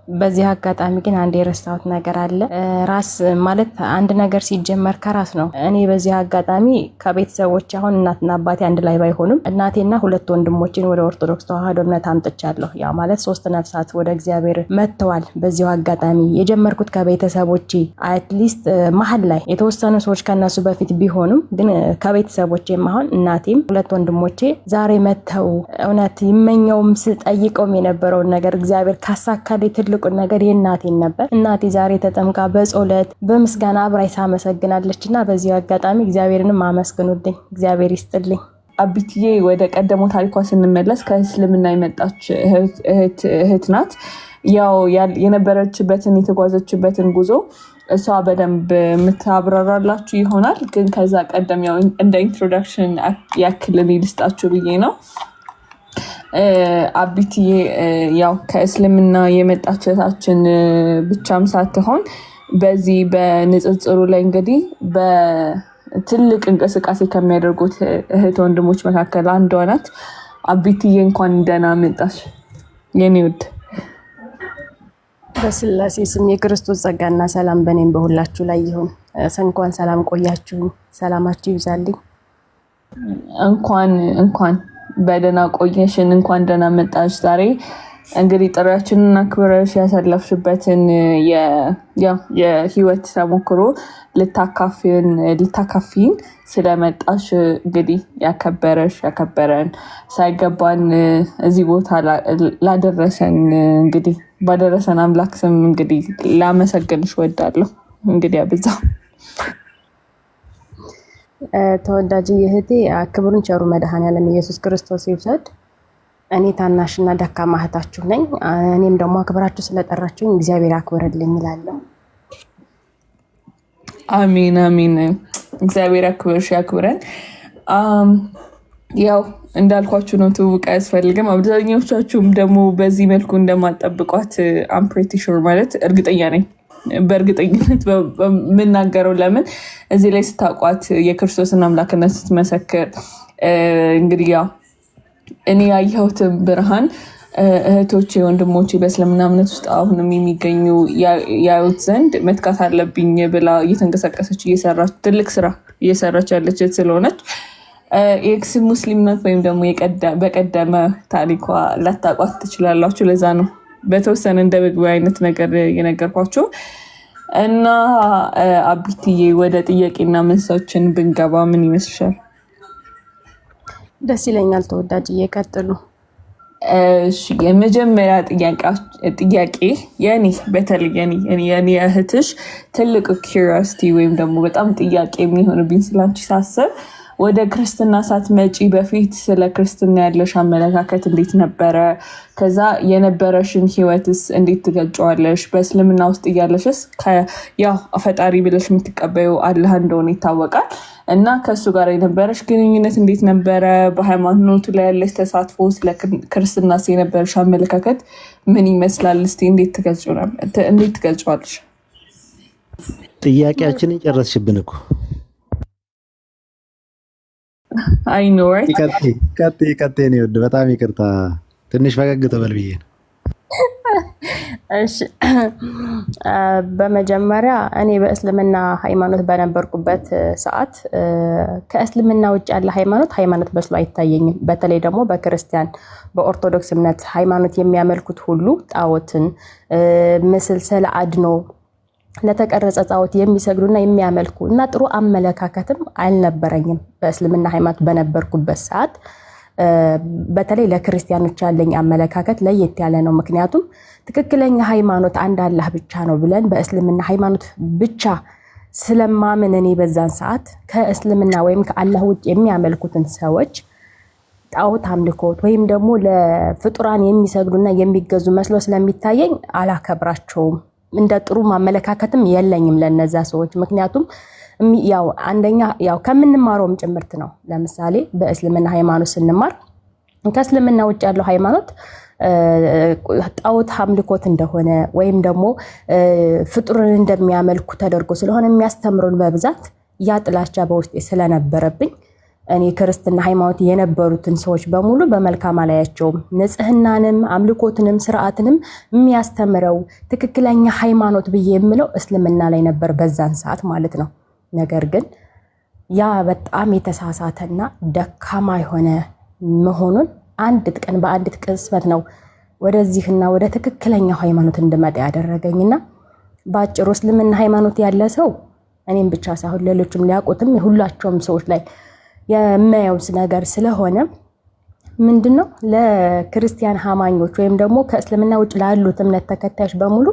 በዚህ አጋጣሚ ግን አንድ የረሳሁት ነገር አለ። ራስ ማለት አንድ ነገር ሲጀመር ከራስ ነው። እኔ በዚህ አጋጣሚ ከቤተሰቦች አሁን እናትና አባቴ አንድ ላይ ባይሆኑም እናቴና 2 ወንድሞችን ወደ ኦርቶዶክስ ተዋህዶ እምነት አምጥቻለሁ። ያ ማለት 3 ነፍሳት ወደ እግዚአብሔር መጥተዋል። በዚህ አጋጣሚ የጀመርኩት ከቤተሰቦቼ አትሊስት መሀል ላይ የተወሰኑ ሰዎች ከነሱ በፊት ቢሆኑም ግን ከቤተሰቦቼም አሁን እናቴም 2 ወንድሞቼ ዛሬ መጥተው እውነት ይመኘውም ስጠይቀውም የነበረውን ነገር እግዚአብሔር ካሳካልኝ ትልቁን ነገር የእናቴን ነበር። እናቴ ዛሬ ተጠምቃ በጸሎት በምስጋና አብራይ ሳመሰግናለችና በዚህ አጋጣሚ እግዚአብሔርንም አመስግኑልኝ። እግዚአብሔር ይስጥልኝ። አቢትዬ ወደ ቀደመው ታሪኳ ስንመለስ ከእስልምና የመጣች እህት ናት። ያው የነበረችበትን የተጓዘችበትን ጉዞ እሷ በደንብ የምታብራራላችሁ ይሆናል። ግን ከዛ ቀደም ያው እንደ ኢንትሮዳክሽን ያክል ልስጣችሁ ብዬ ነው። አቢትዬ ያው ከእስልምና የመጣች እህታችን ብቻም ሳትሆን በዚህ በንጽጽሩ ላይ እንግዲህ በትልቅ እንቅስቃሴ ከሚያደርጉት እህት ወንድሞች መካከል አንዷ ናት። አቢትዬ እንኳን ደህና መጣሽ የኔ ውድ። በስላሴ ስም የክርስቶስ ጸጋና ሰላም በእኔም በሁላችሁ ላይ ይሁን። እንኳን ሰላም ቆያችሁ፣ ሰላማችሁ ይብዛልኝ። እንኳን በደህና ቆየሽን፣ እንኳን ደህና መጣሽ። ዛሬ እንግዲህ ጥሪያችንን አክብረሽ ያሳለፍሽበትን የህይወት ተሞክሮ ልታካፊን ስለመጣሽ እንግዲህ ያከበረን ሳይገባን እዚህ ቦታ ላደረሰን እንግዲህ ባደረሰን አምላክ ስም እንግዲህ ላመሰግንሽ እወዳለሁ። እንግዲህ አብዛው ተወዳጅ እህቴ ክብሩን ቸሩ መድኃኔዓለም ኢየሱስ ክርስቶስ ይውሰድ። እኔ ታናሽና ደካማ እህታችሁ ነኝ። እኔም ደግሞ አክብራችሁ ስለጠራችሁኝ እግዚአብሔር አክብርልኝ እላለሁ። አሜን። እግዚአብሔር ያክብረን። ያው እንዳልኳችሁ ነው፣ ትውውቅ አያስፈልግም። አብዛኞቻችሁም ደግሞ በዚህ መልኩ እንደማጠብቋት አም ፕሪቲ ሹር ማለት እርግጠኛ ነኝ። በእርግጠኝነት የምናገረው ለምን እዚህ ላይ ስታቋት የክርስቶስን አምላክነት ስትመሰክር እንግዲህ ያው እኔ ያየሁትን ብርሃን እህቶቼ ወንድሞቼ በእስልምና እምነት ውስጥ አሁንም የሚገኙ ያዩት ዘንድ መትካት አለብኝ ብላ እየተንቀሳቀሰች እየሰራች ትልቅ ስራ እየሰራች ያለች ስለሆነች ኤክስ ሙስሊም ናት ወይም ደግሞ በቀደመ ታሪኳ ላታቋት ትችላላችሁ። ለዛ ነው በተወሰነ እንደ መግቢያ አይነት ነገር የነገርኳችሁ እና አቢትዬ ወደ ጥያቄና መልሶችን ብንገባ ምን ይመስልሻል? ደስ ይለኛል። ተወዳጅ እየቀጥሉ። እሺ የመጀመሪያ ጥያቄ በተለይ የኔ እህትሽ ትልቅ ኪዩሪዮሲቲ ወይም ደግሞ በጣም ጥያቄ የሚሆንብኝ ስላንቺ ሳስብ ወደ ክርስትና ሳትመጪ በፊት ስለ ክርስትና ያለሽ አመለካከት እንዴት ነበረ? ከዛ የነበረሽን ህይወትስ እንዴት ትገልጫዋለሽ? በእስልምና ውስጥ እያለሽስ ያው ፈጣሪ ብለሽ የምትቀበዩ አላህ እንደሆነ ይታወቃል እና ከእሱ ጋር የነበረሽ ግንኙነት እንዴት ነበረ? በሃይማኖቱ ላይ ያለሽ ተሳትፎ፣ ስለ ክርስትናስ የነበረሽ አመለካከት ምን ይመስላል? እስኪ እንዴት ትገልጫዋለሽ? ጥያቄያችንን ጨረስሽብን እኮ። አይ ኖ ራይት። ቀጥይ ነው። በጣም ይቅርታ ትንሽ ፈገግ ተበል ብዬ ነው። እሺ በመጀመሪያ እኔ በእስልምና ሃይማኖት በነበርኩበት ሰዓት ከእስልምና ውጭ ያለ ሃይማኖት መስሎ አይታየኝም። በተለይ ደግሞ በክርስቲያን በኦርቶዶክስ እምነት ሃይማኖት የሚያመልኩት ሁሉ ጣዖትን፣ ምስል፣ ስለ አድኖ ለተቀረጸ ጣዖት የሚሰግዱና የሚያመልኩ እና ጥሩ አመለካከትም አልነበረኝም በእስልምና ሃይማኖት በነበርኩበት ሰዓት። በተለይ ለክርስቲያኖች ያለኝ አመለካከት ለየት ያለ ነው። ምክንያቱም ትክክለኛ ሃይማኖት አንድ አላህ ብቻ ነው ብለን በእስልምና ሃይማኖት ብቻ ስለማምን እኔ በዛን ሰዓት ከእስልምና ወይም ከአላህ ውጭ የሚያመልኩትን ሰዎች ጣዖት አምልኮት ወይም ደግሞ ለፍጡራን የሚሰግዱና የሚገዙ መስሎ ስለሚታየኝ አላከብራቸውም። እንደ ጥሩ አመለካከትም የለኝም ለነዛ ሰዎች። ምክንያቱም ያው አንደኛ ያው ከምንማረውም ጭምርት ነው። ለምሳሌ በእስልምና ሃይማኖት ስንማር ከእስልምና ውጭ ያለው ሃይማኖት ጣዖት አምልኮት እንደሆነ ወይም ደግሞ ፍጡርን እንደሚያመልኩ ተደርጎ ስለሆነ የሚያስተምሩን በብዛት ያ ጥላቻ በውስጤ ስለነበረብኝ እኔ ክርስትና ሃይማኖት የነበሩትን ሰዎች በሙሉ በመልካም አላያቸውም። ንጽህናንም አምልኮትንም ስርዓትንም የሚያስተምረው ትክክለኛ ሃይማኖት ብዬ የምለው እስልምና ላይ ነበር በዛን ሰዓት ማለት ነው። ነገር ግን ያ በጣም የተሳሳተና ደካማ የሆነ መሆኑን በአንዲት ቅጽበት ነው ወደዚህና ወደ ትክክለኛው ሃይማኖት እንድመጣ ያደረገኝና በአጭሩ እስልምና ሃይማኖት ያለ ሰው እኔም ብቻ ሳይሆን ሌሎችም ሊያውቁትም ሁላቸውም ሰዎች ላይ የሚያየው ነገር ስለሆነ ምንድነው ለክርስቲያን አማኞች ወይም ደግሞ ከእስልምና ውጭ ላሉት እምነት ተከታዮች በሙሉ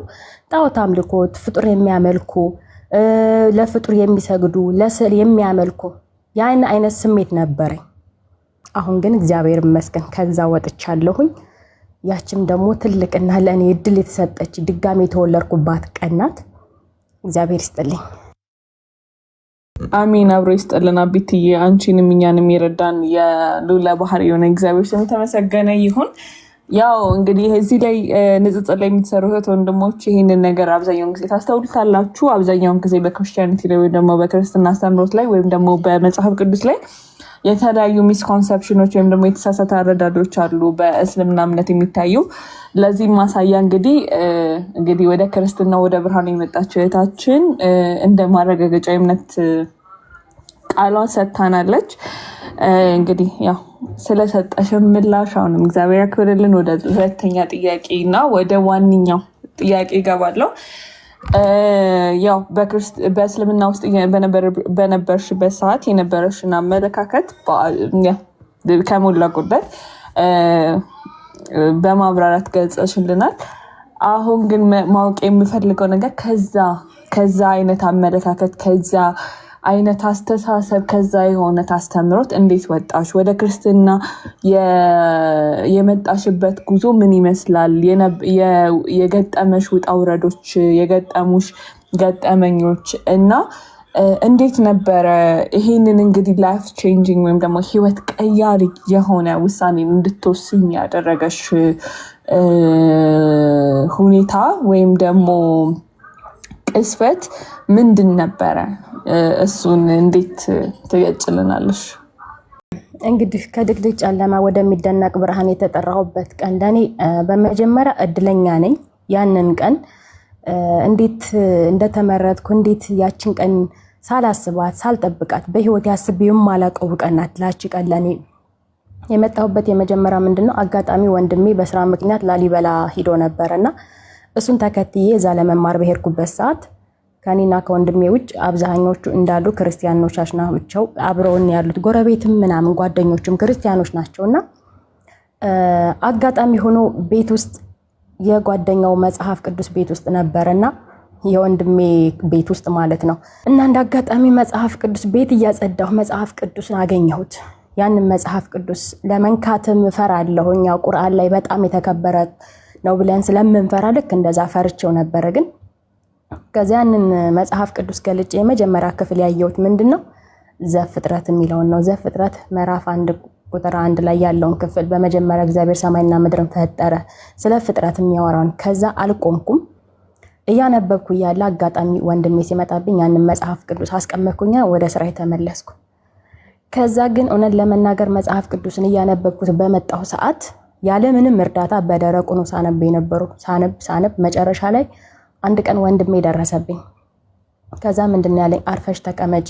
ጣዖት አምልኮት ፍጡር የሚያመልኩ ለፍጡር የሚሰግዱ ለስዕል የሚያመልኩ ያን አይነት ስሜት ነበረኝ። አሁን ግን እግዚአብሔር ይመስገን ከዛ ወጥቻለሁኝ። ያችም ደግሞ ትልቅና ለእኔ እድል የተሰጠች ድጋሜ የተወለድኩባት ቀን ናት። እግዚአብሔር ይስጥልኝ። አሜን። አብሮ ይስጥልን። አቢትዬ አንቺንም እኛንም የረዳን የሉላ ባህሪ የሆነ እግዚአብሔር ስም የተመሰገነ ይሁን። ያው እንግዲህ እዚህ ላይ ንጽጽር ላይ የሚሰሩ እህት ወንድሞች ይህንን ነገር አብዛኛውን ጊዜ ታስተውሉታላችሁ። አብዛኛውን ጊዜ በክርስቲያኒቲ ላይ ወይም ደግሞ በክርስትና አስተምህሮት ላይ ወይም ደግሞ በመጽሐፍ ቅዱስ ላይ የተለያዩ ሚስኮንሰፕሽኖች ወይም ደግሞ የተሳሳተ አረዳዶች አሉ በእስልምና እምነት የሚታዩ። ለዚህ ማሳያ እንግዲህ ወደ ክርስትና ወደ ብርሃኑ የመጣችው እህታችን እንደ ማረጋገጫ የእምነት ቃሏን ሰጥታናለች። እንግዲህ ያው ስለሰጠሽ ምላሽ አሁንም እግዚአብሔር ያክብርልን። ወደ ሁለተኛ ጥያቄ እና ወደ ዋነኛው ጥያቄ እገባለሁ። ያው በእስልምና ውስጥ በነበርሽበት ሰዓት የነበረሽን አመለካከት ከሞላ ጎደል በማብራራት ገልጸሽልናል። አሁን ግን ማወቅ የምፈልገው ነገር ከዛ አይነት አመለካከት ከዛ አይነት አስተሳሰብ ከዛ የሆነ አስተምሮት እንዴት ወጣሽ? ወደ ክርስትና የመጣሽበት ጉዞ ምን ይመስላል? የገጠመሽ ውጣ ውረዶች፣ የገጠሙሽ ገጠመኞች እና እንዴት ነበረ ይሄንን እንግዲህ ላይፍ ቼንጂንግ ወይም ደግሞ ህይወት ቀያሪ የሆነ ውሳኔን እንድትወስኝ ያደረገሽ ሁኔታ ወይም ደግሞ ቅስፈት ምንድን ነበረ? እሱን እንዴት ትገልጭልናለሽ? እንግዲህ ከድቅድቅ ጨለማ ወደሚደነቅ ብርሃን የተጠራሁበት ቀን ለኔ በመጀመሪያ እድለኛ ነኝ። ያንን ቀን እንዴት እንደተመረጥኩ እንዴት ያችን ቀን ሳላስባት ሳልጠብቃት በህይወት ያስቤው የማላውቀው ቀን ናት። ላቺ ቀን ለኔ የመጣሁበት የመጀመሪያ ምንድነው አጋጣሚ ወንድሜ በስራ ምክንያት ላሊበላ ሂዶ ነበርና እሱን ተከትዬ እዛ ለመማር በሄድኩበት ሰዓት ከኔና ከወንድሜ ውጭ አብዛኞቹ እንዳሉ ክርስቲያኖች ናቸው። አብረውን ያሉት ጎረቤትም ምናምን ጓደኞችም ክርስቲያኖች ናቸውና አጋጣሚ ሆኖ ቤት ውስጥ የጓደኛው መጽሐፍ ቅዱስ ቤት ውስጥ ነበርና የወንድሜ ቤት ውስጥ ማለት ነው። እና እንደ አጋጣሚ መጽሐፍ ቅዱስ ቤት እያጸዳሁ መጽሐፍ ቅዱስን አገኘሁት። ያንን መጽሐፍ ቅዱስ ለመንካትም እፈራለሁ። ያው ቁርአን ላይ በጣም የተከበረ ነው ብለን ስለምንፈራ ልክ እንደዛ ፈርቼው ነበር። ግን ከዚያንን መጽሐፍ ቅዱስ ገልጬ የመጀመሪያ ክፍል ያየሁት ምንድነው ዘፍጥረት የሚለውን ነው። ዘፍጥረት ምዕራፍ 1 ቁጥር 1 ላይ ያለውን ክፍል በመጀመሪያ እግዚአብሔር ሰማይና ምድርን ፈጠረ ስለ ፍጥረት የሚያወራውን። ከዛ አልቆምኩም እያነበብኩ ያለ አጋጣሚ ወንድሜ ሲመጣብኝ ያንን መጽሐፍ ቅዱስ አስቀመጥኩኛ፣ ወደ ስራ ተመለስኩ። ከዛ ግን እውነት ለመናገር መጽሐፍ ቅዱስን እያነበብኩት በመጣሁ ሰዓት ያለ ምንም እርዳታ በደረቁ ነው ሳነብ የነበረው። ሳነብ መጨረሻ ላይ አንድ ቀን ወንድሜ ደረሰብኝ። ከዛ ምንድነው ያለኝ፣ አርፈሽ ተቀመጪ፣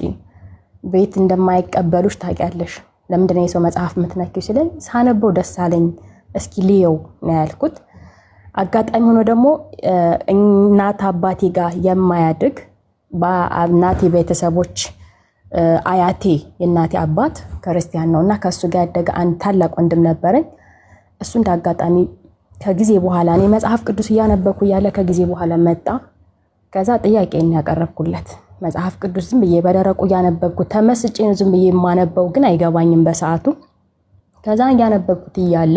ቤት እንደማይቀበሉሽ ታውቂያለሽ፣ ለምንድነው የሰው መጽሐፍ የምትነኪው ሲለኝ ሳነበው ደስ አለኝ። እስኪ ልየው ነው ያልኩት። አጋጣሚ ሆኖ ደግሞ እናት አባቴ ጋር የማያድግ በእናቴ ቤተሰቦች አያቴ የእናቴ አባት ክርስቲያን ነውና ከሱ ጋር ያደገ አንድ ታላቅ ወንድም ነበረኝ። እሱ እንዳጋጣሚ ከጊዜ በኋላ እኔ መጽሐፍ ቅዱስ እያነበብኩ ያለ ከጊዜ በኋላ መጣ። ከዛ ጥያቄን ያቀረብኩለት መጽሐፍ ቅዱስ ዝም ብዬ በደረቁ እያነበብኩ ተመስጬ ነው ዝም ብዬ የማነበው፣ ግን አይገባኝም በሰዓቱ። ከዛ እያነበብኩት እያለ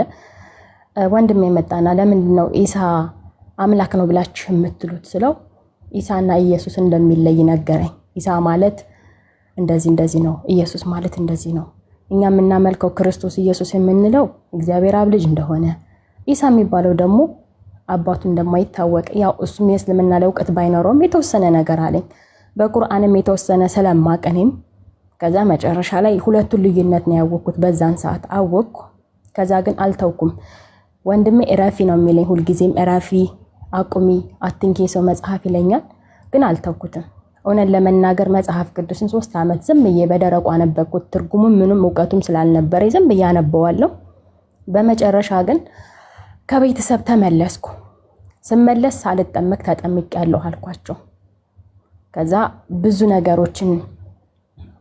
ወንድሜ መጣና ለምንድን ነው ኢሳ አምላክ ነው ብላችሁ የምትሉት ስለው ኢሳና ኢየሱስ እንደሚለይ ነገረኝ። ኢሳ ማለት እንደዚህ ነው፣ ኢየሱስ ማለት እንደዚህ ነው። እኛ የምናመልከው ክርስቶስ ኢየሱስ የምንለው እግዚአብሔር አብ ልጅ እንደሆነ፣ ኢሳ የሚባለው ደግሞ አባቱ እንደማይታወቅ፣ ያው እሱም የእስልምና ለውቀት ባይኖረውም የተወሰነ ነገር አለኝ። በቁርአንም የተወሰነ ስለማቀኔም ከዛ መጨረሻ ላይ ሁለቱን ልዩነት ነው ያወቅኩት። በዛን ሰዓት አወቅኩ። ከዛ ግን አልተውኩም። ወንድሜ እረፊ ነው የሚለኝ ሁልጊዜም፣ እረፊ፣ አቁሚ፣ አትንኪ ሰው መጽሐፍ ይለኛል። ግን አልተውኩትም። እውነት ለመናገር መጽሐፍ ቅዱስን 3 ዓመት ዝም ብዬ በደረቁ አነበብኩት። ትርጉሙም ምንም እውቀቱም ስላልነበረ ዝም ብዬ አነበዋለሁ። በመጨረሻ ግን ከቤተሰብ ተመለስኩ። ስመለስ ሳልጠመቅ ተጠምቄያለሁ አልኳቸው። ከዛ ብዙ ነገሮችን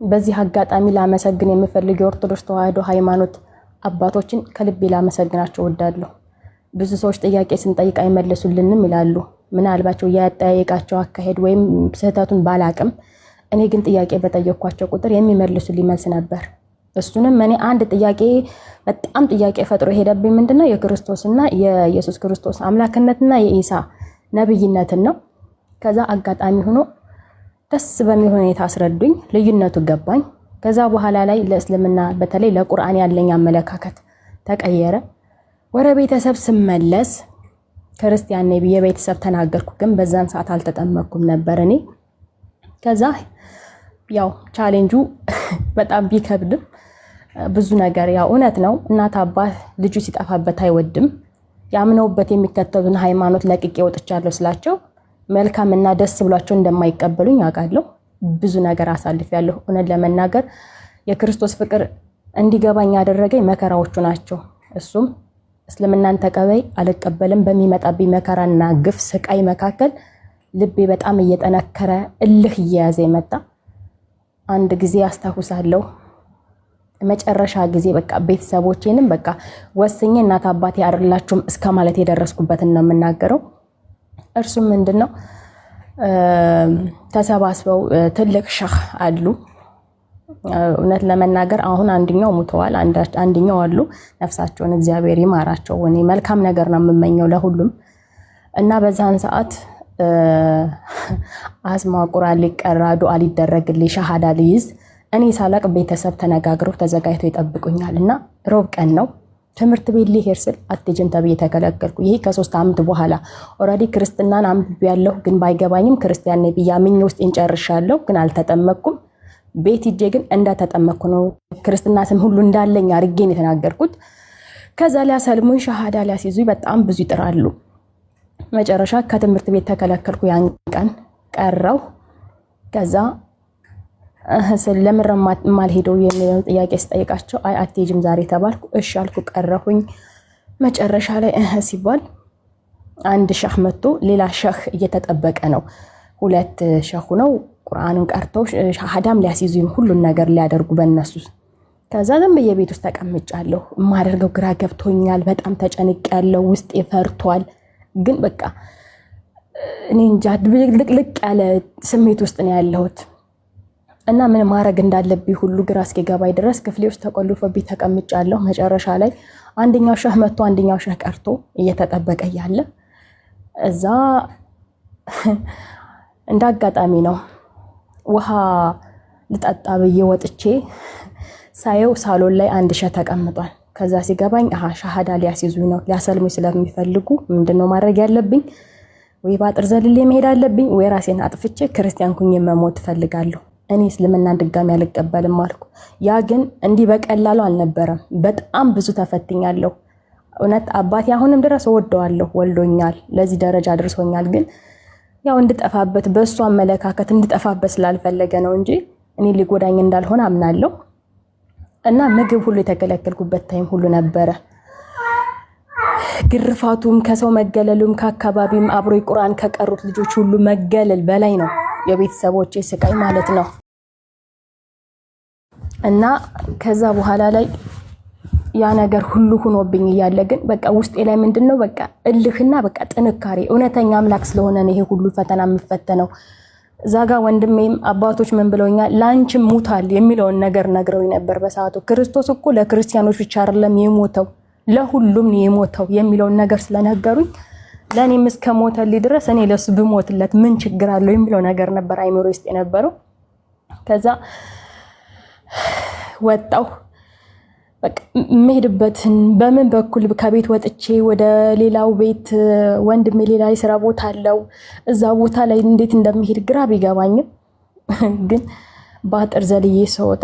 በዚህ አጋጣሚ ላመሰግን የምፈልግ የኦርቶዶክስ ተዋሕዶ ሃይማኖት አባቶችን ከልቤ ላመሰግናቸው እወዳለሁ። ብዙ ሰዎች ጥያቄ ስንጠይቅ አይመልሱልንም ይላሉ። ምናልባቸው ያጠያየቃቸው አካሄድ ወይም ስህተቱን ባላቅም፣ እኔ ግን ጥያቄ በጠየኳቸው ቁጥር የሚመልሱልኝ መልስ ነበር። እሱንም እኔ አንድ ጥያቄ በጣም ጥያቄ ፈጥሮ የሄደብኝ ምንድነው የክርስቶስና የኢየሱስ ክርስቶስ አምላክነትና የኢሳ ነብይነትን ነው። ከዛ አጋጣሚ ሆኖ ደስ በሚል ሁኔታ አስረዱኝ፣ ልዩነቱ ገባኝ። ከዛ በኋላ ላይ ለእስልምና በተለይ ለቁርአን ያለኝ አመለካከት ተቀየረ። ወደ ቤተሰብ ስመለስ ክርስቲያን ነኝ ብዬ ቤተሰብ ተናገርኩ። ግን በዛን ሰዓት አልተጠመቅኩም ነበር እኔ። ከዛ ያው ቻሌንጁ በጣም ቢከብድም ብዙ ነገር ያው እውነት ነው። እናት አባት ልጁ ሲጠፋበት አይወድም። ያምነውበት የሚከተሉን ሃይማኖት ለቅቄ ወጥቻለሁ ስላቸው መልካምና ደስ ብሏቸው እንደማይቀበሉኝ አውቃለሁ። ብዙ ነገር አሳልፌያለሁ። እውነት ለመናገር የክርስቶስ ፍቅር እንዲገባኝ ያደረገኝ መከራዎቹ ናቸው። እሱም እስልምናን ተቀበይ አልቀበልም በሚመጣብኝ መከራና ግፍ ስቃይ መካከል ልቤ በጣም እየጠነከረ እልህ እየያዘ መጣ። አንድ ጊዜ አስታውሳለሁ፣ መጨረሻ ጊዜ በቃ ቤተሰቦቼንም በቃ ወስኜ እናት አባቴ አይደላችሁም እስከ ማለት የደረስኩበትን ነው የምናገረው። እርሱም ምንድነው ተሰባስበው ትልቅ ሸህ አሉ። እውነት ለመናገር አሁን አንደኛው ሙተዋል፣ አንደኛው አሉ። ነፍሳቸውን እግዚአብሔር ይማራቸው። እኔ መልካም ነገር ነው የምመኘው ለሁሉም። እና በዛን ሰዓት አስማ ቁርአን ሊቀራ ዱዓ ሊደረግልኝ ሸሃዳ ልይዝ እኔ ሳላቅ ቤተሰብ ተነጋግረው ተዘጋጅተው ይጠብቁኛል። እና ሮብ ቀን ነው ትምህርት ቤት ሊሄድ ስል አትሄጂም ተብዬ ተከለከልኩ። ይሄ ከ3 ዓመት በኋላ ኦልሬዲ ክርስትናን አንብቤያለሁ፣ ግን ባይገባኝም ክርስቲያን ነኝ ብዬ አምኜ ውስጥ እንጨርሻለሁ፣ ግን አልተጠመቅኩም። ቤት ሂጄ ግን እንደተጠመቅኩ ነው ክርስትና ስም ሁሉ እንዳለኝ አድርጌ ነው የተናገርኩት። ከዛ ሊያሰልሙኝ ሸሃዳ ሊያስይዙኝ በጣም ብዙ ይጥራሉ። መጨረሻ ከትምህርት ቤት ተከለከልኩ። ያን ቀን ቀረው። ከዛ ለምን ማልሄደው የሚለው ጥያቄ ስጠይቃቸው አይ አትሄጂም ዛሬ ተባልኩ። እሺ አልኩ፣ ቀረሁኝ። መጨረሻ ላይ ሲባል አንድ ሸህ መጥቶ ሌላ ሸህ እየተጠበቀ ነው። 2 ሸህ ነው ቁርአንን ቀርተው ሻሃዳም ሊያስይዙኝ ሁሉን ነገር ሊያደርጉ በእነሱ። ከዛ ዝም ብዬ ቤት ውስጥ ተቀምጫለሁ። የማደርገው ግራ ገብቶኛል። በጣም ተጨንቄያለሁ። ውስጤ ፈርቷል። ግን በቃ እኔ እንጃ ልቅልቅ ያለ ስሜት ውስጥ ነው ያለሁት እና ምን ማድረግ እንዳለብኝ ሁሉ ግራ እስኪገባኝ ድረስ ክፍሌ ውስጥ ተቆልፎብኝ ተቀምጫለሁ። መጨረሻ ላይ አንደኛው ሸህ መጥቶ አንደኛው ሸህ ቀርቶ እየተጠበቀ ያለ እዛ እንዳጋጣሚ ነው ውሃ ልጠጣ ብዬ ወጥቼ ሳየው ሳሎን ላይ አንድ ሸህ ተቀምጧል። ከዛ ሲገባኝ ሻሃዳ ሊያስይዙኝ ነው፣ ሊያሰልሙኝ ስለሚፈልጉ ምንድነው ማድረግ ያለብኝ? ወይ ባጥር ዘልሌ መሄድ አለብኝ ወይ ራሴን አጥፍቼ ክርስቲያን ኩኝ መሞት ፈልጋለሁ። እኔ እስልምናን ድጋሚ አልቀበልም አልኩ። ያ ግን እንዲህ በቀላሉ አልነበረም። በጣም ብዙ ተፈትኛለሁ። እውነት አባቴ አሁንም ድረስ ወደዋለሁ፣ ወልዶኛል፣ ለዚህ ደረጃ አድርሶኛል። ግን ያው እንድጠፋበት በእሱ አመለካከት እንድጠፋበት ስላልፈለገ ነው እንጂ እኔ ሊጎዳኝ እንዳልሆነ አምናለሁ። እና ምግብ ሁሉ የተከለከልኩበት ታይም ሁሉ ነበረ። ግርፋቱም ከሰው መገለሉም ከአካባቢም አብሮ ቁርአን ከቀሩት ልጆች ሁሉ መገለል በላይ ነው የቤተሰቦቼ ስቃይ ማለት ነው። እና ከዛ በኋላ ላይ ያ ነገር ሁሉ ሆኖብኝ እያለ ግን በቃ ውስጤ ላይ ምንድነው በቃ እልህና በቃ ጥንካሬ እውነተኛ አምላክ ስለሆነ ነው ይሄ ሁሉ ፈተና የምፈተነው። ዛጋ ወንድሜም አባቶች ምን ብለውኛል? ላንቺም ሙታል የሚለውን ነገር ነግረውኝ ነበር በሰዓቱ። ክርስቶስ እኮ ለክርስቲያኖች ብቻ አይደለም የሞተው ለሁሉም ነው የሞተው የሚለውን ነገር ስለነገሩኝ ለኔም እስከ ሞተልኝ ድረስ እኔ ለሱ ብሞትለት ምን ችግር አለው የሚለው ነገር ነበር አይምሮ ውስጥ የነበረው። ከዛ ወጣው በቃ መሄድበትን በምን በኩል ከቤት ወጥቼ ወደ ሌላው ቤት ወንድሜ ሌላ የሥራ ቦታ አለው እዛ ቦታ ላይ እንዴት እንደምሄድ ግራ ቢገባኝም ግን በአጥር ዘልዬ ስወጣ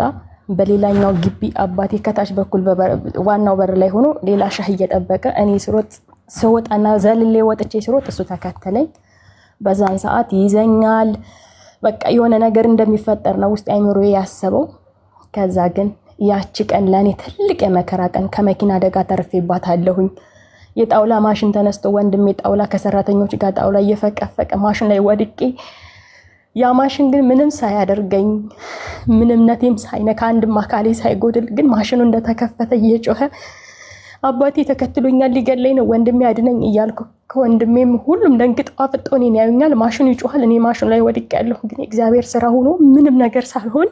በሌላኛው ግቢ አባቴ ከታች በኩል ዋናው በር ላይ ሆኖ ሌላ ሻህ እየጠበቀ እኔ ስወጣና ዘልሌ ወጥቼ ስሮጥ እሱ ተከተለኝ። በዛን ሰዓት ይዘኛል። በቃ የሆነ ነገር እንደሚፈጠር ነው ውስጥ አይምሮዬ ያሰበው። ከዛ ግን ያቺ ቀን ለኔ ትልቅ የመከራ ቀን፣ ከመኪና አደጋ ተርፌባታለሁኝ። የጣውላ ማሽን ተነስቶ ወንድሜ ጣውላ ከሰራተኞች ጋር ጣውላ እየፈቀፈቀ ማሽን ላይ ወድቄ ያ ማሽን ግን ምንም ሳያደርገኝ ምንም ነቴም ሳይነካ አንድም አካሌ ሳይጎድል ግን ማሽኑ እንደተከፈተ እየጮኸ አባቴ ተከትሎኛል ሊገለኝ ነው ወንድሜ አድነኝ እያልኩ ከወንድሜም ሁሉም ደንግጠው አፍጠው እኔን ያዩኛል። ማሽኑ ይጮሃል፣ እኔ ማሽኑ ላይ ወድቄያለሁ። ግን እግዚአብሔር ስራ ሆኖ ምንም ነገር ሳልሆን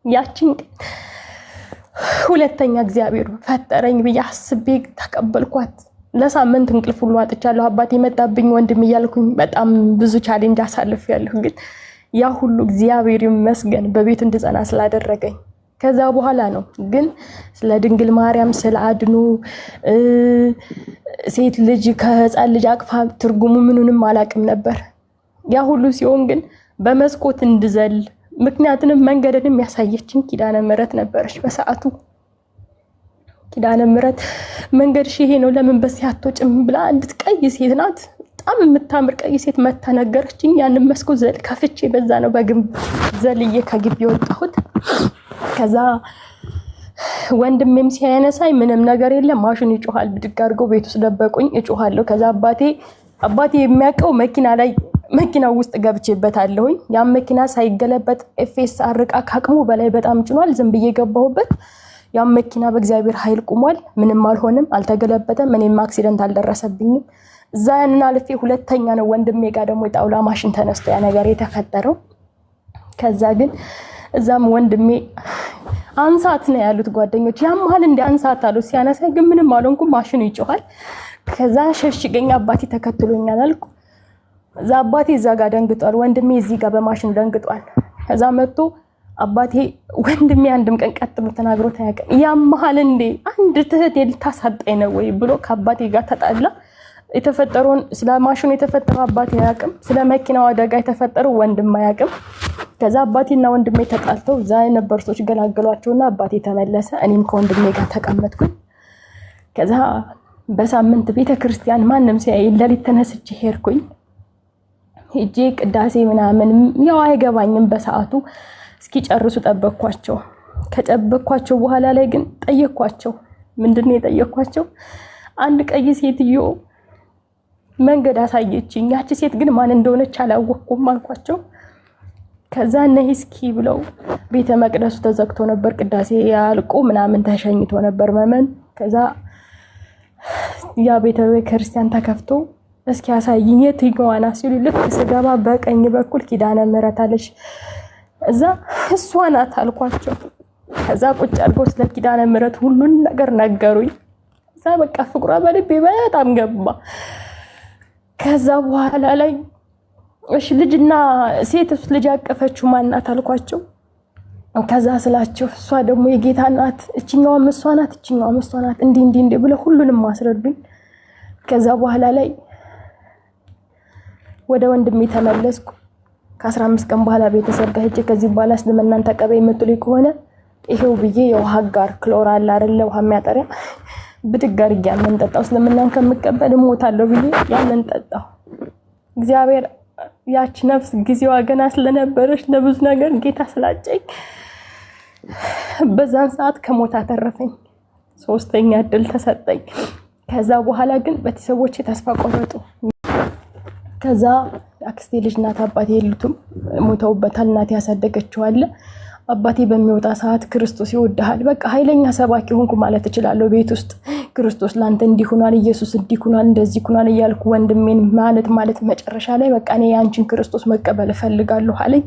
ያቺን ሁለተኛ እግዚአብሔር ፈጠረኝ ብዬ አስቤ ተቀበልኳት። ለሳምንት እንቅልፍ ሁሉ አጥቻለሁ። አባቴ መጣብኝ ወንድም እያልኩኝ በጣም ብዙ ቻሌንጅ አሳልፌያለሁ። ግን ያ ሁሉ እግዚአብሔር ይመስገን በቤቱ እንድጸና ስላደረገኝ። ከዛ በኋላ ነው ግን ስለ ድንግል ማርያም ስለ አድኑ ሴት ልጅ ከህፃን ልጅ አቅፋ ትርጉሙ ምኑንም አላቅም ነበር። ያ ሁሉ ሲሆን ግን በመስኮት እንድዘል ምክንያቱም መንገድንም ያሳየችኝ ኪዳነ ምህረት ነበረች። በሰዓቱ ኪዳነ ምህረት መንገድሽ ይሄ ነው ለምን በሲያቶ ጭም ብላ እንድትቀይ ሴት ናት፣ በጣም የምታምር ቀይ ሴት መታ ነገረችኝ። ያንን መስኮት ዘል ከፍቼ በዛ ነው በግንብ ዘልዬ ከግቢ ወጣሁት። ከዛ ወንድሜም ሲያነሳኝ ምንም ነገር የለም፣ ማሽን ይጮሃል። ብድግ አድርገው ቤት ውስጥ ደበቁኝ፣ እጮሃለሁ። ከዛ አባቴ የሚያውቀው መኪናው ውስጥ ገብቼበታለሁኝ። ያ መኪና ሳይገለበጥ ኤፍኤስ አርቃ ካቅሙ በላይ በጣም ጭኗል። ዝም ብዬ ገባሁበት። ያ መኪና በእግዚአብሔር ኃይል ቆሟል። ምንም አልሆንም፣ አልተገለበጠም። እኔም አክሲደንት አልደረሰብኝም። እዛ ያንን አልፌ ሁለተኛ ነው ወንድሜ ጋር ደግሞ የጣውላ ማሽን ተነስቶ ያ ነገር የተፈጠረው። ከዛ ግን እዛም ወንድሜ አንሳት ነው ያሉት ጓደኞች። ያማል እንደ አንሳት አሉ። ሲያነሳ ግን ምንም አልሆንኩም፣ ማሽኑ ይጮሃል። ከዛ ሸሽገኝ አባቴ ተከትሎኛል አልኩ። እዛ አባቴ እዛ ጋር ደንግጧል፣ ወንድሜ እዚህ ጋር በማሽኑ ደንግጧል። ከዛ መጥቶ አባቴ ወንድሜ አንድም ቀን ቀጥ ብሎ ተናግሮት አያውቅም። ያማል እንዴ አንድ ትህት ልታሳጣኝ ነው ወይ ብሎ ከአባቴ ጋር ተጣላ። የተፈጠረውን ስለ ማሽኑ የተፈጠረው አባቴ አያውቅም፣ ስለ መኪናው አደጋ የተፈጠረው ወንድም አያውቅም። ከዛ አባቴና ወንድሜ ተጣልተው እዛ የነበሩ ሰዎች ገላገሏቸውና አባቴ ተመለሰ። እኔም ከወንድሜ ጋር ተቀመጥኩኝ። ከዛ በሳምንት ቤተክርስቲያን ማንም ሲያይ ለሊት ተነስቼ ሄድኩኝ። ሄጄ ቅዳሴ ምናምን ያው አይገባኝም በሰዓቱ። እስኪጨርሱ ጠበቅኳቸው። ከጠበቅኳቸው በኋላ ላይ ግን ጠየቅኳቸው። ምንድነው የጠየቅኳቸው? አንድ ቀይ ሴትዮ መንገድ አሳየችኝ። ያቺ ሴት ግን ማን እንደሆነች አላወቅኩም አልኳቸው። ከዛ ነይ እስኪ ብለው ቤተ መቅደሱ ተዘግቶ ነበር፣ ቅዳሴ ያልቆ ምናምን ተሸኝቶ ነበር መመን። ከዛ ያ ቤተ ክርስቲያን ተከፍቶ እስኪ ያሳይኝ የትኛዋ ናት ሲሉ ልክ ስገባ በቀኝ በኩል ኪዳነ ምህረት አለች። እዛ እሷ ናት አልኳቸው። ከዛ ቁጭ አድርገው ስለ ኪዳነ ምህረት ሁሉን ነገር ነገሩኝ። እዛ በቃ ፍቅሯ በልቤ በጣም ገባ። ከዛ በኋላ ላይ እሺ ልጅና ሴት ልጅ ያቀፈችው ማን ናት አልኳቸው። ከዛ ስላቸው እሷ ደግሞ የጌታ ናት፣ እቺኛዋም እሷ ናት፣ እቺኛዋም እሷ ናት፣ እንዲ ብለው ሁሉንም ማስረዱኝ። ከዛ በኋላ ላይ ወደ ወንድሜ ተመለስኩ። ከ15 ቀን በኋላ ቤተሰብ ጋር ሄጄ ከዚህ በኋላ እስልምናን ተቀበይ የምትሉኝ ከሆነ ይሄው ብዬ የውሃ ጋር ክሎር አለ አይደለ ውሃ የሚያጠሪያ ብድግ አድርጌ ያንን ጠጣሁ። እስልምናን ከምቀበል እሞታለሁ ብዬ ያንን ጠጣሁ። እግዚአብሔር ያቺ ነፍስ ጊዜዋ ገና ስለነበረች ለብዙ ነገር ጌታ ስላጨኝ በዛን ሰዓት ከሞት አተረፈኝ። ሶስተኛ እድል ተሰጠኝ። ከዛ በኋላ ግን ቤተሰቦቼ ተስፋ ቆረጡ። ከዛ አክስቴ ልጅ ናት፣ አባቴ የሉትም፣ ሞተውበታል። እናቴ ያሳደገችው አለ። አባቴ በሚወጣ ሰዓት ክርስቶስ ይወድሃል፣ በቃ ኃይለኛ ሰባኪ ሆንኩ ማለት እችላለሁ። ቤት ውስጥ ክርስቶስ ላንተ እንዲሆናል፣ ኢየሱስ እንዲሆናል፣ እንደዚህ ይሆናል እያልኩ ወንድሜን ማለት መጨረሻ ላይ በቃ እኔ ያንቺን ክርስቶስ መቀበል እፈልጋለሁ አለኝ።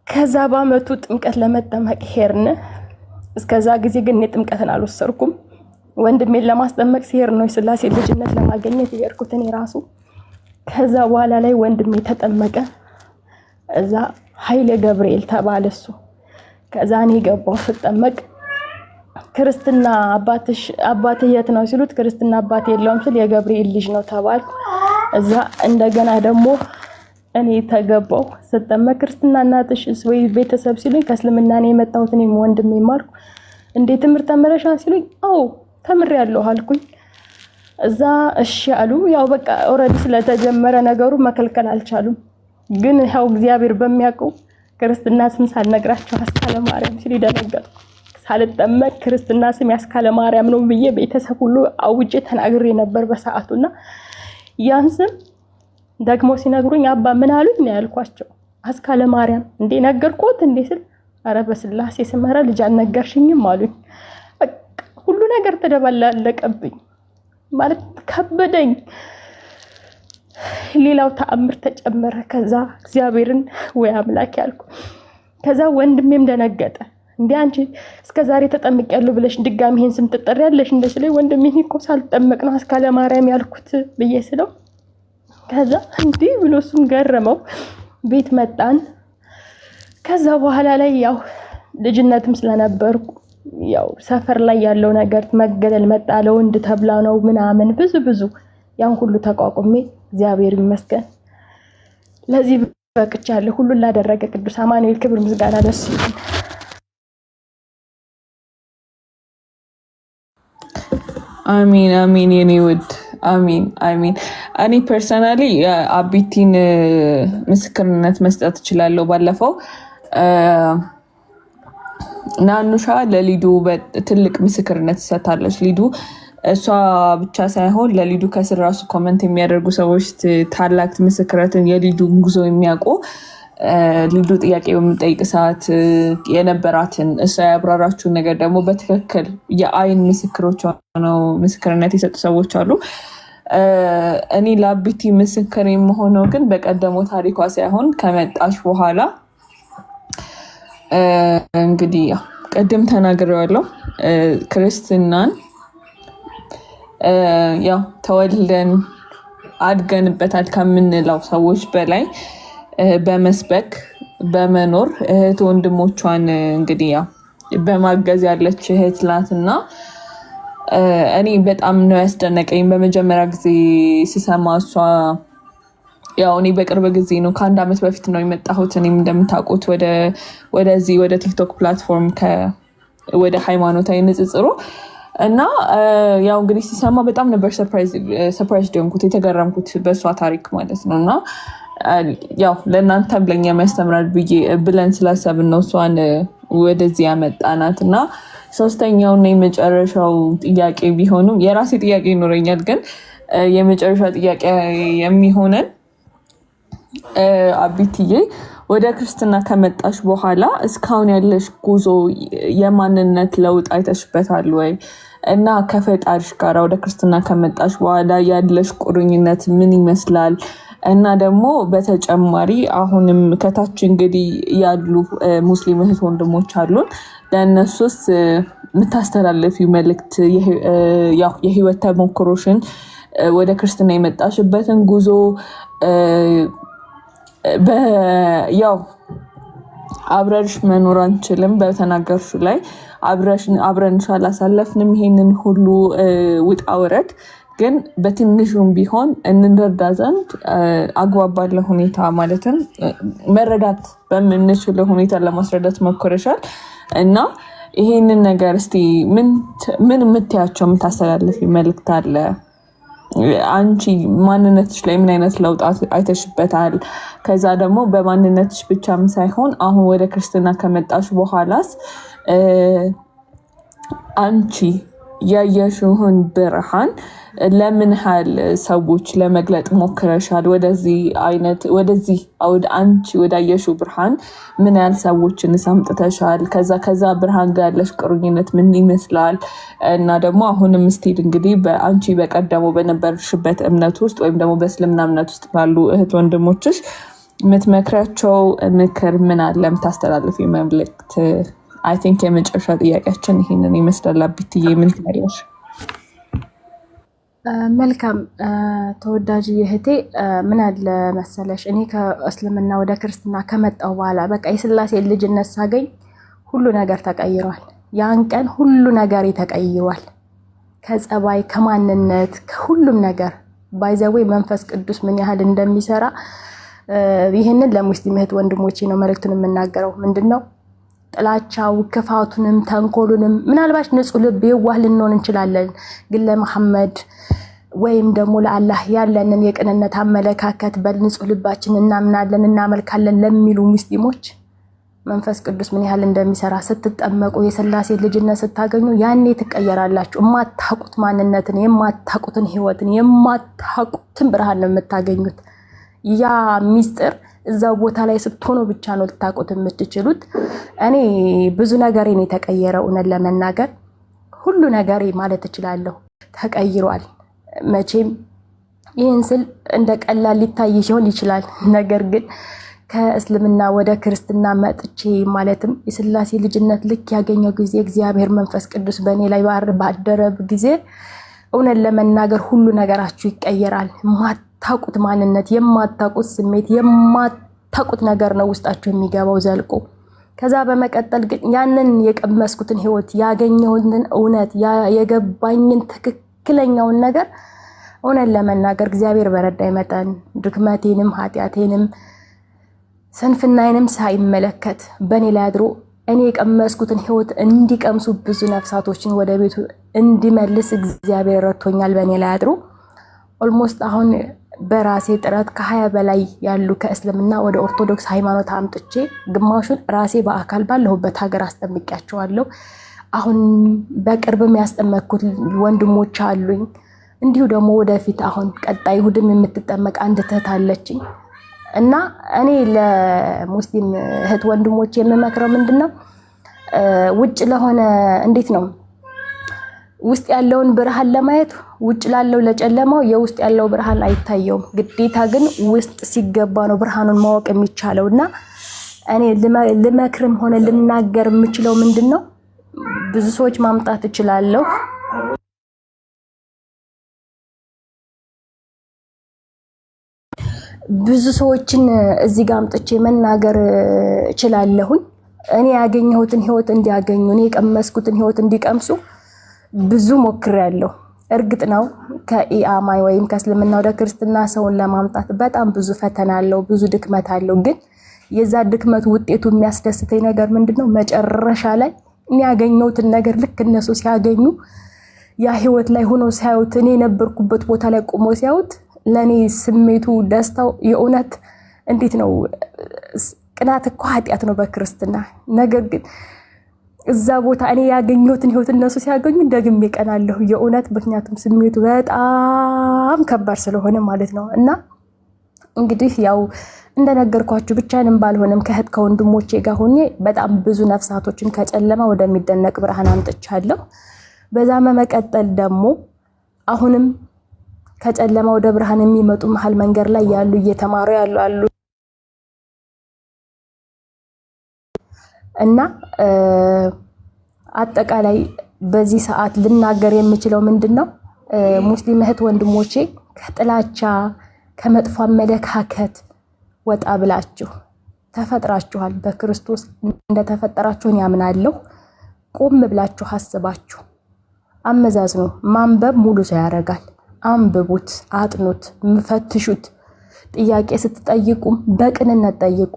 ከዛ በአመቱ ጥምቀት ለመጠመቅ ሄርን። እስከዛ ጊዜ ግን እኔ ጥምቀትን አልወሰድኩም። ወንድሜን ለማስጠመቅ ሲሄድ ነው የሥላሴ ልጅነት ለማግኘት የሄድኩት እኔ ራሱ። ከዛ በኋላ ላይ ወንድሜ ተጠመቀ። እዛ ኃይለ ገብርኤል ተባለ እሱ። ከዛ እኔ ገባሁ ስጠመቅ። ክርስትና አባትህ የት ነው ሲሉት ክርስትና አባት የለውም ስል የገብርኤል ልጅ ነው ተባልኩ። እዛ እንደገና ደግሞ እኔ ተገባው ስጠመቅ ክርስትና እናትሽስ ወይ ቤተሰብ ሲሉኝ ከእስልምና ነው የመጣሁት እኔም ወንድሜ ማርኩ እንዴት ትምህርት ተምረሻል ሲሉኝ አዎ ተምሬያለሁ አልኩኝ። እዛ እሺ አሉ። ያው በቃ ኦሬዲ ስለተጀመረ ነገሩ መከልከል አልቻሉም። ግን ያው እግዚአብሔር በሚያውቀው ክርስትና ስም ሳልነግራቸው አስካለ ማርያም ሲል ደነገጥኩ። ሳልጠመቅ ክርስትና ስም ያስካለ ማርያም ነው ብዬ ቤተሰብ ሁሉ አውጄ ተናግሬ ነበር በሰዓቱና ያን ስም ደግሞ ሲነግሩኝ አባ ምን አሉኝ ነው ያልኳቸው። አስካለ ማርያም እንዴ ነገርኩት እንዴ ስል አረ በስላሴ ስም ኧረ ልጅ አልነገርሽኝም አሉኝ። ሁሉ ነገር ተደባለቀብኝ ማለት ከበደኝ። ሌላው ተአምር ተጨመረ። ከዛ እግዚአብሔርን ወይ አምላክ ያልኩ። ከዛ ወንድሜም ደነገጠ። እንዴ አንቺ እስከዛሬ ተጠምቂያለሁ ብለሽ ድጋሚ ይሄን ስም ትጠሪያለሽ እንደዚህ ወንድሜ እኮ ሳልጠመቅ ነው አስካለ ማርያም ያልኩት ብዬ ስለው ከዛ እንዴ ብሎ እሱም ገረመው። ቤት መጣን። ከዛ በኋላ ላይ ያው ልጅነትም ስለነበርኩ ያው ሰፈር ላይ ያለው ነገር መገለል መጣ። ለወንድ ተብላ ነው ምናምን ብዙ ያን ሁሉ ተቋቁሜ እግዚአብሔር ይመስገን ለዚህ በቅቻለሁ። ሁሉን ላደረገ ቅዱስ አማኑኤል ክብር ምስጋና ለሱ ይሁን። አሜን አሜን የኔ ውድ አሜን አሜን። እኔ ፐርሰናሊ አቢቲን ምስክርነት መስጠት እችላለሁ። ባለፈው ናኑሻ ለሊዱ ትልቅ ምስክርነት ትሰጣለች። ሊዱ እሷ ብቻ ሳይሆን ለሊዱ ከስር ራሱ ኮመንት የሚያደርጉ ሰዎች ታላቅ ምስክረትን የሊዱ ጉዞ የሚያውቁ ሊዱ ጥያቄ በምጠይቅ ሰዓት የነበራትን እሷ ያብራራችውን ነገር ደግሞ በትክክል የአይን ምስክሮች ሆነው ምስክርነት የሰጡ ሰዎች አሉ። እኔ ለአቢቲ ምስክር የምሆነው ግን በቀደመው ታሪኳ ሳይሆን ከመጣሽ በኋላ እንግዲህ ቅድም ተናግሬዋለሁ። ክርስትናን ያው ተወልደን አድገንበታል ከምንለው ሰዎች በላይ በመስበክ በመኖር እህት ወንድሞቿን እንግዲህ ያው በማገዝ ያለች እህት ናትና እኔ በጣም ነው ያስደነቀኝ። በመጀመሪያ ጊዜ ስሰማ እሷ ያው እኔ በቅርብ ጊዜ ነው ከአንድ ዓመት በፊት ነው የመጣሁት። እኔም እንደምታውቁት ወደዚህ ወደ ቲክቶክ ፕላትፎርም ወደ ሃይማኖታዊ ንጽጽሩ እና ያው እንግዲህ ሲሰማ በጣም ነበር ሰርፕራይዝ ሆንኩት የተገረምኩት በእሷ ታሪክ ማለት ነው። እና ያው ለእናንተም ለእኛም ያስተምራል ብለን ስላሰብን ነው እሷን ወደዚህ ያመጣናት። እና ሶስተኛውና የመጨረሻው ጥያቄ ቢሆንም የራሴ ጥያቄ ይኖረኛል፣ ግን የመጨረሻ ጥያቄ የሚሆነን አቢትዬ ወደ ክርስትና ከመጣሽ በኋላ እስካሁን ያለሽ ጉዞ የማንነት ለውጥ አይተሽበታል ወይ? እና ከፈጣሪሽ ጋር ወደ ክርስትና ከመጣሽ በኋላ ያለሽ ቁርኝነት ምን ይመስላል? እና ደግሞ በተጨማሪ አሁንም ከታች እንግዲህ ያሉ ሙስሊም እህት ወንድሞች አሉን፣ ለእነሱስ የምታስተላለፊው መልእክት የህይወት ተሞክሮሽን ወደ ክርስትና የመጣሽበትን ጉዞ ያው አብረንሽ መኖር አንችልም በተናገርሹ ላይ አብረንሽ አላሳለፍንም ይሄንን ሁሉ ውጣ ውረድ፣ ግን በትንሹም ቢሆን እንረዳ ዘንድ አግባብ ባለ ሁኔታ ማለትም መረዳት በምንችለው ሁኔታ ለማስረዳት ሞክረሻል። እና ይሄንን ነገር እስቲ ምን የምትያቸው የምታስተላልፊ መልእክት አለ? አንቺ ማንነትሽ ላይ ምን አይነት ለውጥ አይተሽበታል? ከዛ ደግሞ በማንነትሽ ብቻም ሳይሆን አሁን ወደ ክርስትና ከመጣሽ በኋላስ አንቺ ያየሽውን ብርሃን ለምን ያህል ሰዎች ለመግለጥ ሞክረሻል? ወደዚህ አንቺ ወዳየሽው ብርሃን ምን ያህል ሰዎችን አምጥተሻል? ከዛ ብርሃን ጋር ያለሽ ቁርኝነት ምን ይመስላል? እና ደግሞ አሁንም ስቲል እንግዲህ በአንቺ በቀደመው በነበርሽበት እምነት ውስጥ ወይም ደግሞ በእስልምና እምነት ውስጥ ባሉ እህት ወንድሞችሽ የምትመክሪያቸው ምክር ምን አለ? የምታስተላልፊ መልእክት? አይ ቲንክ የመጨረሻ ጥያቄያችን ይሄንን ይመስላል። አቢትዬ ምን ትላለሽ? መልካም ተወዳጅ እህቴ፣ ምን አለ መሰለሽ እኔ ከእስልምና ወደ ክርስትና ከመጣው በኋላ በቃ የስላሴ ልጅነት ሳገኝ ሁሉ ነገር ተቀይሯል። ያን ቀን ሁሉ ነገር ተቀይሯል። ከጸባይ፣ ከማንነት፣ ከሁሉም ነገር ባይዘዌ መንፈስ ቅዱስ ምን ያህል እንደሚሰራ ይሄንን ለሙስሊም እህት ወንድሞቼ ነው መልእክቱን የምናገረው። ምንድነው ጥላቻው ክፋቱንም ተንኮሉንም ምናልባት ንጹህ ልብ የዋህ ልንሆን እንችላለን፣ ግን ለመሐመድ ወይም ደግሞ ለአላህ ያለንን የቅንነት አመለካከት በንጹህ ልባችን እናምናለን እናመልካለን ለሚሉ ሙስሊሞች መንፈስ ቅዱስ ምን ያህል እንደሚሰራ ስትጠመቁ የሥላሴ ልጅነት ስታገኙ ያኔ ትቀየራላችሁ። የማታውቁት ማንነትን የማታውቁትን ህይወትን የማታውቁትን ብርሃን ነው የምታገኙት። ያ ሚስጥር እዛው ቦታ ላይ ስትሆኑ ብቻ ነው ልታውቁት የምትችሉት። እኔ ብዙ ነገሬ ነው የተቀየረው። እውነት ለመናገር ሁሉ ነገሬ ማለት እችላለሁ ተቀይሯል። መቼም ይህን ስል እንደ ቀላል ሊታይ ይችላል። ነገር ግን ከእስልምና ወደ ክርስትና መጥቼ ማለትም የሥላሴ ልጅነት ልክ ያገኘው ጊዜ እግዚአብሔር መንፈስ ቅዱስ በእኔ ላይ ባደረብ ጊዜ እውነት ለመናገር ሁሉ ነገራችሁ ይቀየራል። የማታውቁት ማንነት፣ የማታውቁት ስሜት፣ የማታውቁት ነገር ነው ውስጣችሁ የሚገባው ዘልቆ። ከዛ በመቀጠል ግን ያንን የቀመስኩትን ህይወት ያገኘሁትን እውነት የገባኝን ትክክለኛውን ነገር እውነት ለመናገር እግዚአብሔር በረዳኝ መጠን ድክመቴንም ኃጢአቴንም ስንፍናዬንም ሳይመለከት በእኔ ላይ አድሮ እኔ የቀመስኩትን ህይወት እንዲቀምሱ ብዙ ነፍሳቶችን ወደ ቤቱ እንዲመልስ እግዚአብሔር ረድቶኛል። በእኔ ላይ አድሮ ኦልሞስት አሁን በራሴ ጥረት ከ20 በላይ ያሉ ከእስልምና ወደ ኦርቶዶክስ ሃይማኖት አምጥቼ ግማሹን ራሴ በአካል ባለሁበት ሀገር አስጠምቂያቸዋለሁ። አሁን በቅርብም ያስጠመቅኩት ወንድሞች አሉኝ። እንዲሁ ደግሞ ወደፊት አሁን ቀጣይ እሑድም የምትጠመቅ አንድ እህት አለችኝ። እና እኔ ለሙስሊም እህት ወንድሞች የምመክረው ምንድነው ውጭ ለሆነ እንዴት ነው ውስጥ ያለውን ብርሃን ለማየት ውጭ ላለው ለጨለማው የውስጥ ያለው ብርሃን አይታየውም። ግዴታ ግን ውስጥ ሲገባ ነው ብርሃኑን ማወቅ የሚቻለውና እኔ ልመክርም ሆነ ልናገር የምችለው ምንድነው ብዙ ሰዎች ማምጣት እችላለሁ። ብዙ ሰዎችን እዚህ ጋር አምጥቼ መናገር እችላለሁኝ። እኔ ያገኘሁትን ህይወት እንዲያገኙ እኔ የቀመስኩትን ህይወት እንዲቀምሱ ብዙ ሞክሬያለሁ። እርግጥ ነው ከኢአማኝ ወይም ከእስልምና ወደ ክርስትና ሰውን ለማምጣት በጣም ብዙ ፈተና አለው፣ ብዙ ድክመት አለው። ግን የዛ ድክመት ውጤቱ የሚያስደስተኝ ነገር ምንድነው መጨረሻ ላይ እኔ ያገኘሁትን ነገር ልክ እነሱ ሲያገኙ ያ ህይወት ላይ ሆኖ ሲያዩት እኔ የነበርኩበት ቦታ ላይ ቆሞ ሲያዩት ለኔ ስሜቱ ደስታው የእውነት እንዴት ነው ቅናት እኮ ኃጢአት ነው በክርስትና። ነገር ግን እዛ ቦታ እኔ ያገኘሁትን ህይወት እነሱ ሲያገኙ ደግሜ ቀናለሁ የእውነት። ምክንያቱም ስሜቱ በጣም ከባድ ስለሆነ ማለት ነው። እና እንግዲህ ያው እንደነገርኳችሁ ብቻዬንም ባልሆንም ከእህት ከወንድሞቼ ጋር ሆኜ በጣም ብዙ ነፍሳቶችን ከጨለማ ወደሚደነቅ ብርሃን አምጥቻለሁ። በዛ መቀጠል ደግሞ አሁንም ከጨለማ ወደ ብርሃን የሚመጡ መሃል መንገድ ላይ ያሉ እየተማሩ ያሉ አሉ እና አጠቃላይ በዚህ ሰዓት ልናገር የምችለው ምንድነው ሙስሊም እህት ወንድሞቼ ከጥላቻ ከመጥፎ አመለካከት ወጣ ብላችሁ ተፈጥራችኋል። በክርስቶስ እንደተፈጠራችሁን ያምናለሁ። ቆም ብላችሁ አስባችሁ አመዛዝኑ። ማንበብ ሙሉ ሰው ያደርጋል። አንብቡት፣ አጥኑት፣ ፈትሹት። ጥያቄ ስትጠይቁም በቅንነት ጠይቁ።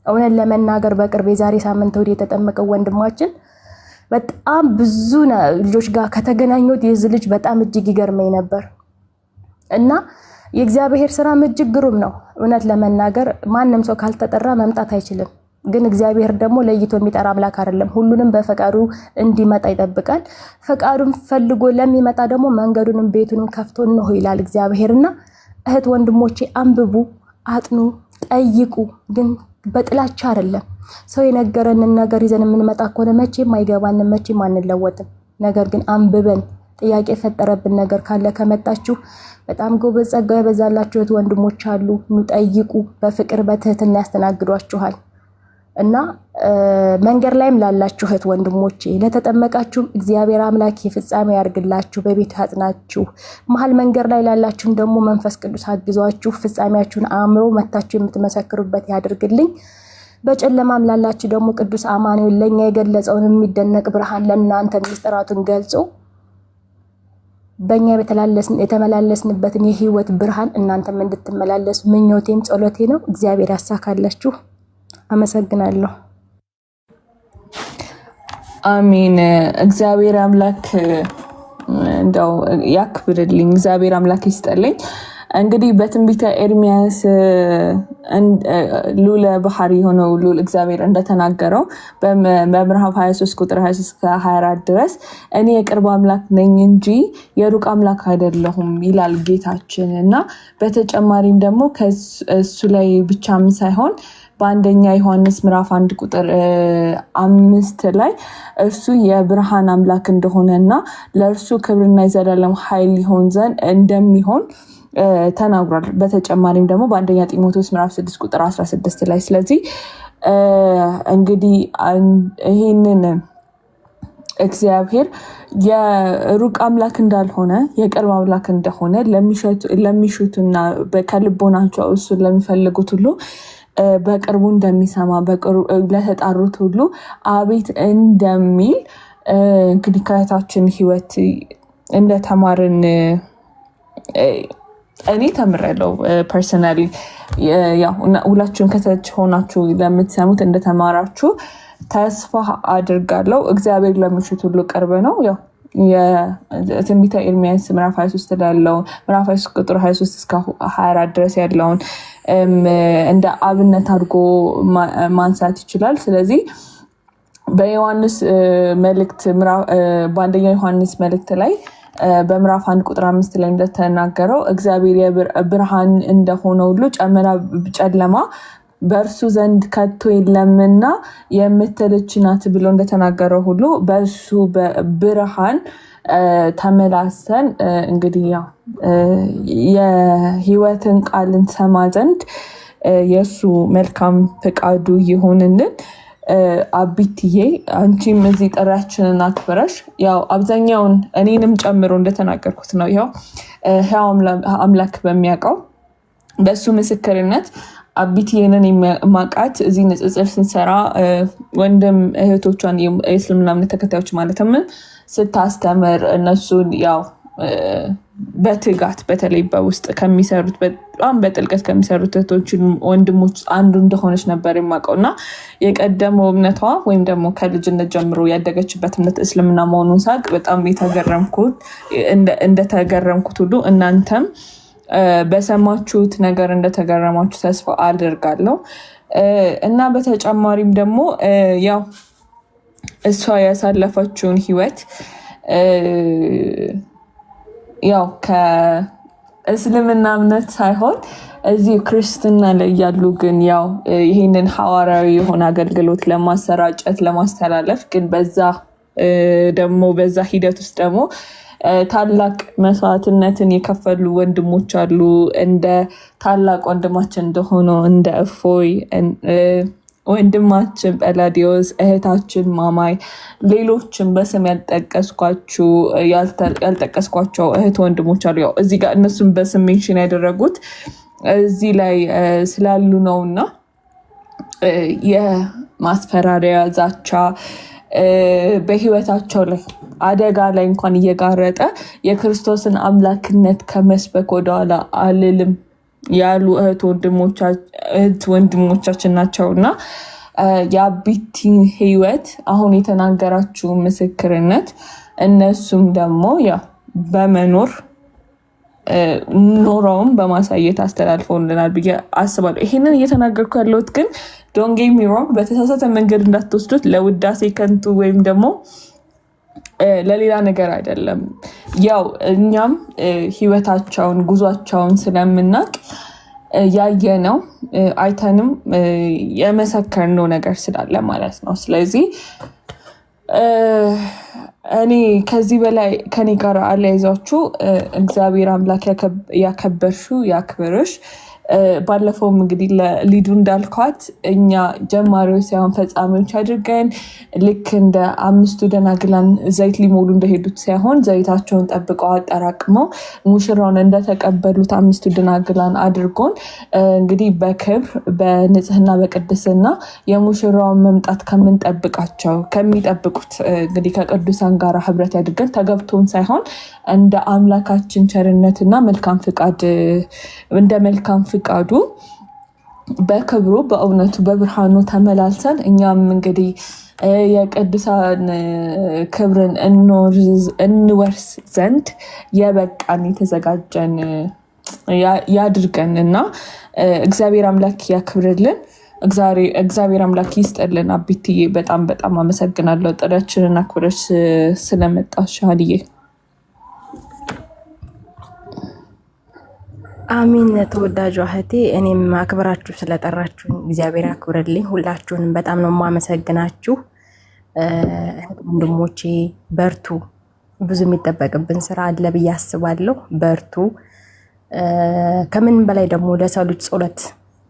እውነት ለመናገር በቅርብ የዛሬ ሳምንት ወዲህ የተጠመቀው ወንድማችን በጣም ብዙ ልጆች ጋር ከተገናኙት የዚህ ልጅ በጣም እጅግ ይገርመኝ ነበር እና የእግዚአብሔር ስራ እጅግ ግሩም ነው። እውነት ለመናገር ማንም ሰው ካልተጠራ መምጣት አይችልም። ግን እግዚአብሔር ደግሞ ለይቶ የሚጠራ አምላክ አይደለም። ሁሉንም በፈቃዱ እንዲመጣ ይጠብቃል። ፈቃዱን ፈልጎ ለሚመጣ ደግሞ መንገዱንም ቤቱንም ከፍቶ ነው ይላል እግዚአብሔርና እህት ወንድሞቼ አንብቡ፣ አጥኑ፣ ጠይቁ። ግን በጥላቻ አይደለም። ሰው የነገረንን ነገር ይዘን የምንመጣ ከሆነ መቼም አይገባንም፣ መቼም አንለወጥም። ነገር ግን አንብበን ጥያቄ የፈጠረብን ነገር ካለ ከመጣችሁ በጣም ጎበዝ ጸጋ የበዛላችሁ እህት ወንድሞች አሉ። ጠይቁ፣ በፍቅር በትህትና ያስተናግዷችኋል። እና መንገድ ላይም ላላችሁ እህት ወንድሞቼ ለተጠመቃችሁ እግዚአብሔር አምላክ የፍጻሜ ያርግላችሁ፣ በቤቱ ያጽናችሁ። መሀል መንገድ ላይ ላላችሁም ደግሞ መንፈስ ቅዱስ አግዟችሁ ፍጻሜያችሁን አምሮ መታችሁ የምትመሰክሩበት ያድርግልኝ። በጨለማም ላላችሁ ደግሞ ቅዱስ አማኑኤል ለኛ የገለጸውን የሚደነቅ ብርሃን ለእናንተ ምስጢራቱን ገልጾ በእኛ የተመላለስንበትን የህይወት ብርሃን እናንተም እንድትመላለሱ ምኞቴም ጸሎቴ ነው። እግዚአብሔር ያሳካላችሁ። አመሰግናለሁ። አሜን። እግዚአብሔር አምላክ እንደው ያክብርልኝ። እግዚአብሔር አምላክ ይስጠልኝ። እንግዲህ በትንቢተ ኤርሚያስ ሉለ ባህሪ የሆነው ሉል እግዚአብሔር እንደተናገረው በምዕራፍ 23 ቁጥር 23-24 ድረስ እኔ የቅርብ አምላክ ነኝ እንጂ የሩቅ አምላክ አይደለሁም ይላል ጌታችን። እና በተጨማሪም ደግሞ ከሱ ላይ ብቻም ሳይሆን በአንደኛ ዮሐንስ ምዕራፍ 1 ቁጥር 5 ላይ እርሱ የብርሃን አምላክ እንደሆነና ለእርሱ ክብርና የዘላለም ኃይል ይሆን ዘንድ እንደሚሆን ተናግሯል። በተጨማሪም ደግሞ በአንደኛ ጢሞቴዎስ ምዕራፍ 6 ቁጥር 16 ላይ ስለዚህ እንግዲህ ይህንን እግዚአብሔር የሩቅ አምላክ እንዳልሆነ የቅርብ አምላክ እንደሆነ ለሚሹትና ከልቦናቸው እሱን ለሚፈልጉት ሁሉ በቅርቡ እንደሚሰማ ለተጣሩት ሁሉ አቤት እንደሚል እንግዲህ ከእህታችን ህይወት እንደተማርን እኔ ተምሬያለሁ። ፐርሰናሊ ያው ሁላችሁም ከታች ሆናችሁ ለምትሰሙት እንደተማራችሁ ተስፋ አድርጋለሁ። እግዚአብሔር ለሚሹት ሁሉ ቅርብ ነው። ያው የትንቢተ ኤርሚያስ ምዕራፍ 23 ላይ ያለውን ምዕራፍ 23 ቁጥር 23-24 ድረስ ያለውን እንደ አብነት አድርጎ ማንሳት ይችላል። ስለዚህ በዮሐንስ መልእክት በአንደኛ ዮሐንስ መልእክት ላይ በምዕራፍ 1 ቁጥር 5 ላይ እንደተናገረው እግዚአብሔር ብርሃን እንደሆነ ሁሉ ጨለማ በእርሱ ዘንድ ከቶ የለምና የምትልች ናት ብሎ እንደተናገረው ሁሉ በእሱ ብርሃን ተመላሰን እንግዲህ የህይወትን ቃል እንሰማ ዘንድ የእሱ መልካም ፍቃዱ ይሁንልን። አቢትዬ አንቺም እዚህ ጥሪያችንን አክብረሽ ያው አብዛኛውን እኔንም ጨምሮ እንደተናገርኩት ነው ያው ሕያው አምላክ በሚያውቀው በሱ ምስክርነት አቢትዬንን የማውቃት እዚህ ንጽጽር ስንሰራ ወንድም እህቶቿን የእስልምና እምነት ተከታዮች ማለትም ስታስተምር እነሱን ያው በትጋት በተለይ በውስጥ ከሚሰሩት በጣም በጥልቀት ከሚሰሩት እህቶችን ወንድሞች አንዱ እንደሆነች ነበር የማውቀው እና የቀደመው እምነቷ ወይም ደግሞ ከልጅነት ጀምሮ ያደገችበት እምነት እስልምና መሆኑን ሳቅ በጣም እንደተገረምኩት ሁሉ እናንተም በሰማችሁት ነገር እንደተገረማችሁ ተስፋ አድርጋለሁ። እና በተጨማሪም ደግሞ ያው እሷ ያሳለፈችውን ህይወት ያው ከእስልምና እምነት ሳይሆን እዚህ ክርስትና ላይ ያሉ ግን ያው ይሄንን ሐዋርያዊ የሆነ አገልግሎት ለማሰራጨት ለማስተላለፍ ግን በዛ ሂደት ውስጥ ደግሞ ታላቅ መስዋዕትነትን የከፈሉ ወንድሞች አሉ። እንደ ታላቅ ወንድማችን እንደሆነ እንደ እፎይ ወንድማችን ጰላዲዮስ፣ እህታችን ማማይ፣ ሌሎችም በስም ያልጠቀስኳቸው እህት ወንድሞች አሉ። ያው እዚህ ጋር እነሱም በስም ሜንሽን ያደረጉት እዚህ ላይ ስላሉ ነውና የማስፈራሪያ ዛቻ በህይወታቸው ላይ አደጋ ላይ እንኳን እየጋረጠ የክርስቶስን አምላክነት ከመስበክ ወደኋላ አልልም ያሉ እህት ወንድሞቻችን ናቸውና የአቢቲን ህይወት አሁን የተናገራችሁ ምስክርነት እነሱም ደግሞ ያው በመኖር ኖረውም በማሳየት አስተላልፈውልናል ብዬ አስባለሁ። ይሄንን እየተናገርኩ ያለሁት ግን ዶንት ጌት ሚ ሮንግ በተሳሳተ መንገድ እንዳትወስዱት፣ ለውዳሴ ከንቱ ወይም ደግሞ ለሌላ ነገር አይደለም። ያው እኛም ህይወታቸውን ጉዟቸውን ስለምናውቅ ያየነው አይተንም የመሰከርነው ነገር ስላለ ማለት ነው። ስለዚህ እኔ ከዚህ በላይ ከኔ ጋር አለያይዛችሁ እግዚአብሔር አምላክ ያከበርሽው ያክብርሽ። ባለፈውም እንግዲህ ለሊዱ እንዳልኳት እኛ ጀማሪዎች ሳይሆን ፈጻሚዎች አድርገን ልክ እንደ 5ቱ ደናግላን ዘይት ሊሞሉ እንደሄዱት ሳይሆን ዘይታቸውን ጠብቀው አጠራቅመው ሙሽራውን እንደተቀበሉት 5ቱ ደናግላን አድርጎን እንግዲህ በክብር በንጽህና በቅድስና የሙሽራውን መምጣት ከምንጠብቃቸው ከሚጠብቁት እንግዲህ ከቅዱሳን ጋር ህብረት ያድርገን ተገብቶን ሳይሆን እንደ አምላካችን ቸርነትና መልካም ፍቃድ እንደ መልካም ፍቃዱ በክብሩ በእውነቱ በብርሃኑ ተመላልሰን እኛም እንግዲህ የቅዱሳን ክብርን እንወርስ ዘንድ የበቃን የተዘጋጀን ያድርገን እና እግዚአብሔር አምላክ ያክብርልን። እግዚአብሔር አምላክ ይስጥልን። አቢትዬ በጣም በጣም አመሰግናለሁ ጥሪያችንን አክብረሽ ስለመጣሽ ሀንዬ። አሚን ተወዳጇ እህቴ፣ እኔም አክብራችሁ ስለጠራችሁኝ እግዚአብሔር ያክብርልኝ። ሁላችሁንም በጣም ነው የማመሰግናችሁ። ወንድሞቼ በርቱ፣ ብዙ የሚጠበቅብን ስራ አለ ብዬ አስባለሁ። በርቱ። ከምንም በላይ ደግሞ ለሰው ልጅ ጸሎት፣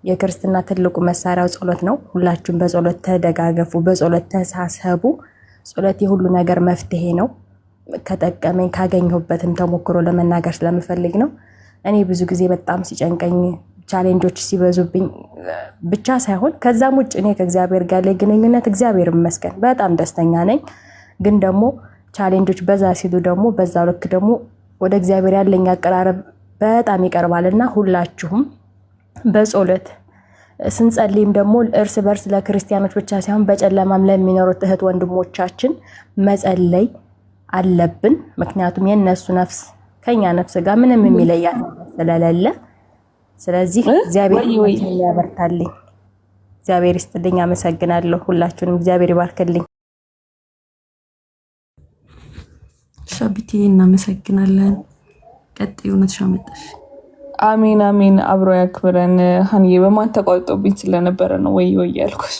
የክርስትና ትልቁ መሳሪያው ጸሎት ነው። ሁላችሁም በጸሎት ተደጋገፉ፣ በጸሎት ተሳሰቡ። ጸሎት የሁሉ ነገር መፍትሄ ነው። ከጠቀመኝ ካገኘሁበትም ተሞክሮ ለመናገር ስለምፈልግ ነው። እኔ ብዙ ጊዜ በጣም ሲጨንቀኝ ቻሌንጆች ሲበዙብኝ ብቻ ሳይሆን ከዛም ውጭ እኔ ከእግዚአብሔር ጋር ላይ ግንኙነት እግዚአብሔር ይመስገን በጣም ደስተኛ ነኝ። ግን ደግሞ ቻሌንጆች በዛ ሲሉ ደግሞ በዛው ልክ ደግሞ ወደ እግዚአብሔር ያለኝ አቀራረብ በጣም ይቀርባልና ሁላችሁም በጸሎት ስንጸልይም ደግሞ እርስ በርስ ለክርስቲያኖች ብቻ ሳይሆን በጨለማም ለሚኖሩት እህት ወንድሞቻችን መጸለይ አለብን። ምክንያቱም የነሱ ነፍስ ከኛ ነፍስ ጋር ምንም የሚለያት ስለሌለ፣ ስለዚህ እግዚአብሔር ያበርታልኝ። እግዚአብሔር ይስጥልኝ። አመሰግናለሁ። ሁላችሁንም እግዚአብሔር ይባርክልኝ። ሻቢቴ እናመሰግናለን። ቀጥዩ እውነትሽ አመጣሽ። አሜን አሜን። አብሮ ያክብረን። ሀንዬ በማል ተቋርጦብኝ ስለነበረ ነው ወይ ያልኩሽ።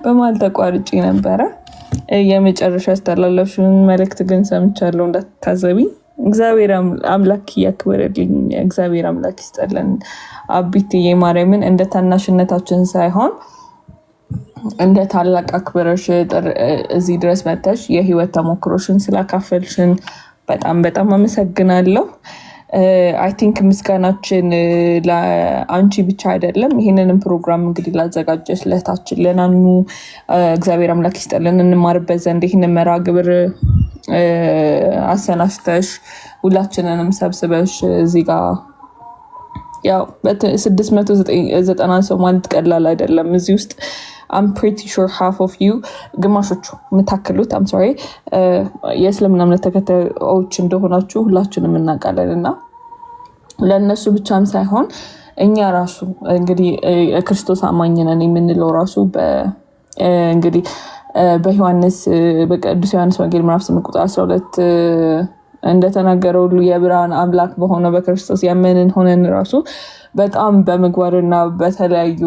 በማል ተቋርጬ ነበረ። የመጨረሻ ያስተላለፍሽውን መልእክት ግን ሰምቻለሁ፣ እንዳትታዘቢኝ። እግዚአብሔር አምላክ ያክብርልኝ። እግዚአብሔር አምላክ ይስጥልን። አቢትዬ ማርያምን እንደ ታናሽነታችን ሳይሆን እንደ ታላቅ አክብረሽ እዚህ ድረስ መጥተሽ የህይወት ተሞክሮሽን ስላካፈልሽን በጣም በጣም አመሰግናለሁ። አይ ቲንክ ምስጋናችን ለአንቺ ብቻ አይደለም። ይህንንም ፕሮግራም እንግዲህ ላዘጋጀሽ ለታችን ለናኑ እግዚአብሔር አምላክ ይስጥልን። እንማርበት ዘንድ ይህንን መርሃ ግብር አሰናሽተሽ ሁላችንንም ሰብስበሽ እዚህ ጋር ያው 690 ሰው ማለት ቀላል አይደለም። እዚህ ውስጥ I'm pretty sure half of you ግማሾቹ የምታክሉት I'm sorry የእስልምና እምነት ተከታዮች እንደሆናችሁ ሁላችንም እናውቃለን እና ለእነሱ ብቻም ሳይሆን እኛ ራሱ እንግዲህ ክርስቶስ አማኝ ነን የምንለው ራሱ እንግዲህ በዮሐንስ በቅዱስ ዮሐንስ ወንጌል ምዕራፍ 8 ቁጥር 12 እንደተናገረው ሁሉ የብርሃን አምላክ በሆነው በክርስቶስ ያመንን ሆነን ራሱ በጣም በምግባርና በተለያዩ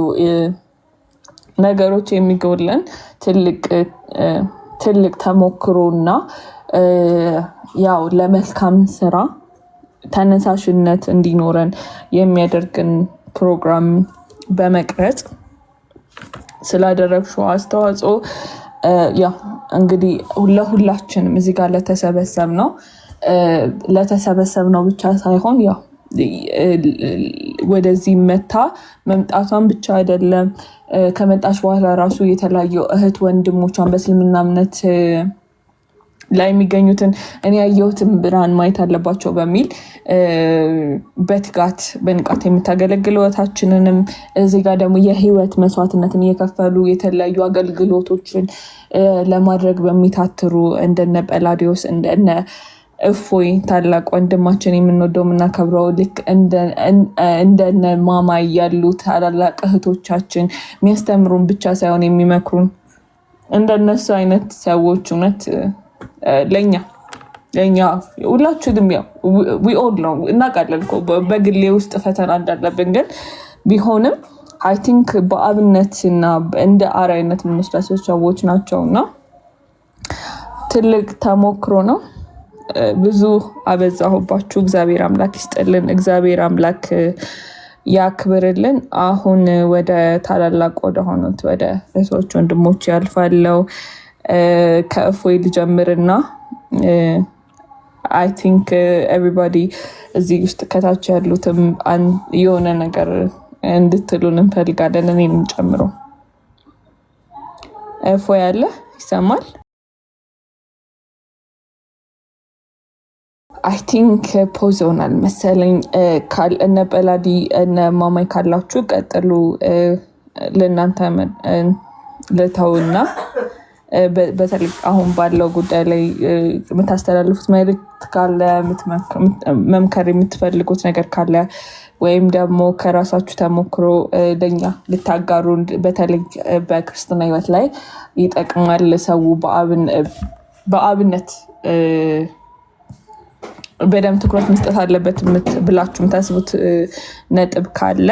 ነገሮች የሚጎለን ትልቅ ተሞክሮና ያው ለመልካም ስራ ተነሳሽነት እንዲኖረን የሚያደርግን ፕሮግራም በመቅረጽ ስላደረግሽው አስተዋጽኦ ያው እንግዲህ ለሁላችንም እዚህ ጋር ለተሰበሰብነው ብቻ ሳይሆን ያው ወደዚህ መምጣቷን ብቻ አይደለም ከመጣሽ በኋላ ራሱ የተለያዩ እህት ወንድሞቿን በእስልምና እምነት ላይ የሚገኙትን እኔ ያየሁትን ብርሃን ማየት አለባቸው በሚል በንቃት የምታገለግል ወታችንንም እዚህ ጋር ደግሞ የህይወት መስዋዕትነትን እየከፈሉ የተለያዩ አገልግሎቶችን ለማድረግ በሚታትሩ እንደነ ጰላዲዮስ እንደነ እፎይ ታላቅ ወንድማችን የምንወደው የምናከብረው ልክ እንደነ ማማይ ያሉ ታላላቅ እህቶቻችን የሚያስተምሩን ብቻ ሳይሆን የሚመክሩን እንደነሱ አይነት ሰዎች እውነት ለኛ ሁላችንም ያው we all know እናውቃለን እኮ በግሌ ውስጥ ፈተና እንዳለብን ግን ቢሆንም I think በአብነትና እንደ አርአያነት የምንወስዳቸው ሰዎች ናቸውና ትልቅ ተሞክሮ ነው። ብዙ አበዛሁባችሁ። እግዚአብሔር አምላክ ይስጥልን። እግዚአብሔር አምላክ ያክብርልን። አሁን ወደ ታላላቅ ወደ ሆኑት ወደ እህቶች ወንድሞች ያልፋለው። ከእፎይ ልጀምርና አይ ቲንክ ኤቭሪባዲ እዚህ ውስጥ ከታች ያሉትም የሆነ ነገር እንድትሉን እንፈልጋለን፣ እኔንም ጨምሮ። እፎይ ያለ ይሰማል? አይ ቲንክ ፖዝ ሆናል መሰለኝ። እነ በላዲ እነ ማማይ ካላችሁ ቀጥሉ። ለእናንተ ልተውና በተለይ አሁን ባለው ጉዳይ ላይ የምታስተላልፉት መልዕክት ካለ፣ መምከር የምትፈልጉት ነገር ካለ ወይም ደግሞ ከራሳችሁ ተሞክሮ ለኛ ልታጋሩ፣ በተለይ በክርስትና ሕይወት ላይ ይጠቅማል ሰው በአብነት በደንብ ትኩረት መስጠት አለበት ብላችሁ የምታስቡት ነጥብ ካለ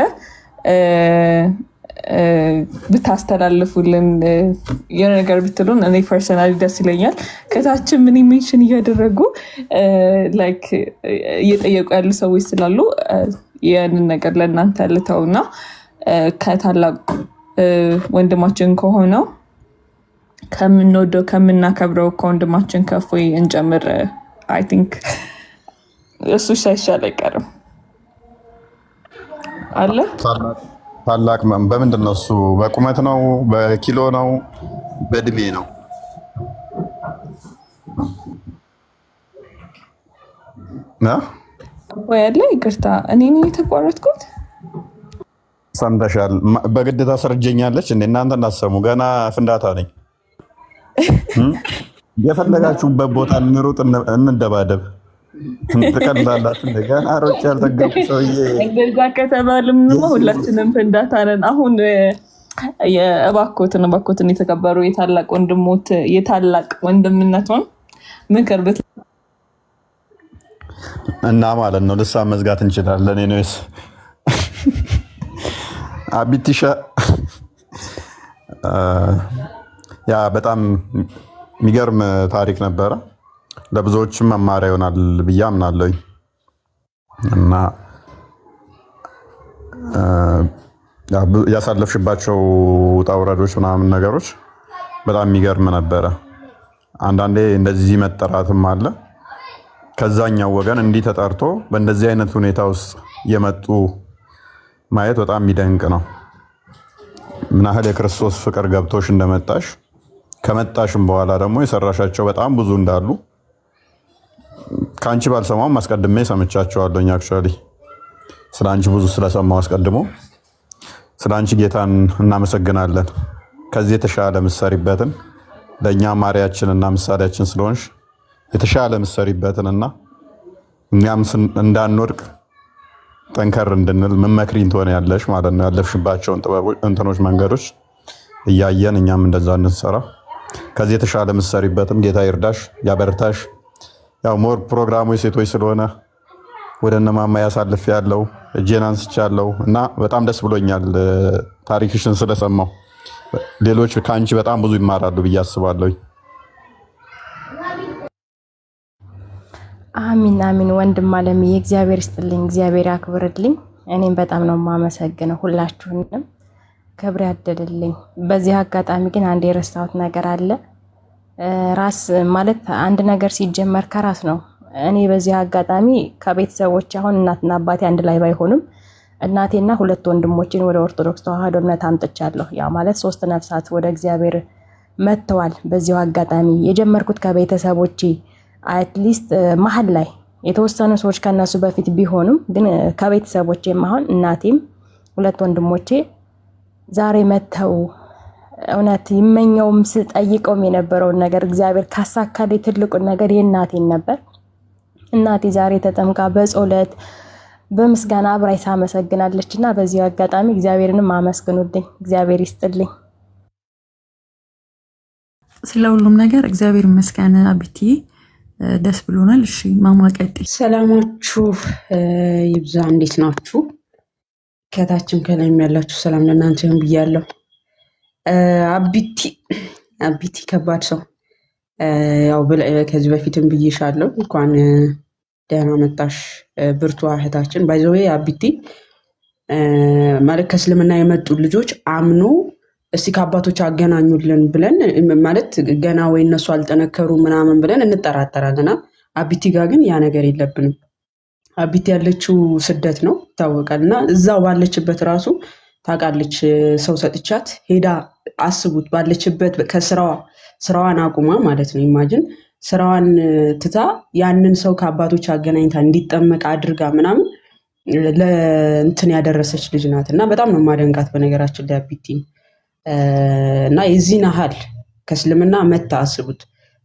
ብታስተላልፉልን፣ የሆነ ነገር ብትሉን እኔ ፐርሰናሊ ደስ ይለኛል። ከታችን ምን ሜንሽን እያደረጉ ላይክ እየጠየቁ ያሉ ሰዎች ስላሉ ያንን ነገር ለእናንተ ልተውና ከታላቅ ወንድማችን ከሆነው ከምንወደው ከምናከብረው ከወንድማችን ከእፎይ እንጀምር። አይ ቲንክ እሱ ሳይሻል አይቀርም አለ። ታላቅ በምንድን ነው እሱ? በቁመት ነው? በኪሎ ነው? በእድሜ ነው? ወይ ያለ ይቅርታ፣ እኔ የተቋረጥኩት ሰምተሻል? በግድ ታስረጀኛለች እንዴ? እናንተ እንዳሰሙ ገና ፍንዳታ ነኝ። የፈለጋችሁበት ቦታ እንሩጥ፣ እንደባደብ ትቀልዳላችሁ። ገና ሮጭ ያልተገቡ ሰውዬ እንደዛ ከተባልም ሁላችንም ፍንዳታ ነን። አሁን እባክዎትን የተከበሩ የታላቅ ወንድምነቱን ምክር ብት እና ማለት ነው ልሳን መዝጋት እንችላለን። ኔስ አቢቲሻ ያ በጣም የሚገርም ታሪክ ነበረ። ለብዙዎችም መማሪያ ይሆናል ብዬ አምናለሁ እና ያሳለፍሽባቸው ውጣ ውረዶች ምናምን ነገሮች በጣም የሚገርም ነበረ። አንዳንዴ እንደዚህ መጠራትም አለ። ከዛኛው ወገን እንዲህ ተጠርቶ በእንደዚህ አይነት ሁኔታ ውስጥ የመጡ ማየት በጣም የሚደንቅ ነው። ምን ያህል የክርስቶስ ፍቅር ገብቶሽ እንደመጣሽ፣ ከመጣሽም በኋላ ደግሞ የሰራሻቸው በጣም ብዙ እንዳሉ ከአንቺ ባልሰማውም አስቀድሜ ሰምቻቸዋለሁ። አክቹዋሊ ስለ አንቺ ብዙ ስለሰማው አስቀድሞ ስለ አንቺ ጌታን እናመሰግናለን። ከዚህ የተሻለ ምሰሪበትን ለእኛ ማሪያችንና ምሳሌያችን ስለሆንሽ የተሻለ ምሰሪበትንና እኛም እንዳንወድቅ ጠንከር እንድንል መመክሪን ትሆን ያለሽ ማለት ነው። ያለፍሽባቸውን ጥበቦች መንገዶች እያየን እኛም እንደዛ እንድንሰራ ከዚህ የተሻለ ምሰሪበትም ጌታ ይርዳሽ፣ ያበርታሽ። ያው ሞር ፕሮግራሙ የሴቶች ስለሆነ ወደ እነማማ ያሳልፍ ያለው እጄን አንስቻለሁ እና በጣም ደስ ብሎኛል ታሪክሽን ስለሰማው። ሌሎች ከአንቺ በጣም ብዙ ይማራሉ ብዬ አስባለሁ። አሚን አሚን። ወንድም አለምዬ እግዚአብሔር ይስጥልኝ፣ እግዚአብሔር ያክብርልኝ። እኔም በጣም ነው የማመሰግነው፣ ሁላችሁንም ክብር ያደልልኝ። በዚህ አጋጣሚ ግን አንድ የረሳሁት ነገር አለ። ራስ ማለት አንድ ነገር ሲጀመር ከራስ ነው። እኔ በዚህ አጋጣሚ ከቤተሰቦች አሁን እናትና አባቴ አንድ ላይ ባይሆኑም እናቴና 2 ወንድሞችን ወደ ኦርቶዶክስ ተዋህዶ እምነት አምጥቻለሁ። ያ ማለት 3 ነፍሳት ወደ እግዚአብሔር መጥተዋል። በዚሁ አጋጣሚ የጀመርኩት ከቤተሰቦቼ አትሊስት መሀል ላይ የተወሰኑ ሰዎች ከነሱ በፊት ቢሆኑም ግን ከቤተሰቦቼም አሁን እናቴም 2 ወንድሞቼ ዛሬ መጥተው እውነት ይመኘውም ስጠይቀውም የነበረውን ነገር እግዚአብሔር ካሳካልኝ ትልቁን ነገር የእናቴን ነበር። እናቴ ዛሬ ተጠምቃ በጸሎት በምስጋና አብራይ ሳመሰግናለች እና በዚሁ አጋጣሚ እግዚአብሔርንም አመስግኑልኝ። እግዚአብሔር ይስጥልኝ። ስለ ሁሉም ነገር እግዚአብሔር ይመስገን። አቢቲ ደስ ብሎናል። እሺ ማማ ቀጥይ። ሰላማችሁ ይብዛ። እንዴት ናችሁ? ከታችም ከላይም ያላችሁ ሰላም ለእናንተ ይሁን ብያለሁ። አቢቲ ከባድ ሰው ያው ከዚህ በፊትም ብዬሻለሁ። እንኳን ደህና መጣሽ ብርቱ እህታችን። ባይዘዌ አቢቲ ማለት ከእስልምና የመጡ ልጆች አምኖ እስቲ ከአባቶች አገናኙልን ብለን ማለት ገና ወይ እነሱ አልጠነከሩ ምናምን ብለን እንጠራጠራለና አቢቲ ጋር ግን ያ ነገር የለብንም። አቢቲ ያለችው ስደት ነው ይታወቃል። እና እዛው ባለችበት ራሱ ታውቃለች። ሰው ሰጥቻት ሄዳ አስቡት፣ ባለችበት ስራዋን አቁማ ማለት ነው። ኢማጅን ስራዋን ትታ ያንን ሰው ከአባቶች አገናኝታ እንዲጠመቅ አድርጋ ምናምን ለእንትን ያደረሰች ልጅ ናት። እና በጣም ነው ማደንቃት በነገራችን ላይ አቢቲ። እና የዚህን ያህል ከእስልምና መታ አስቡት።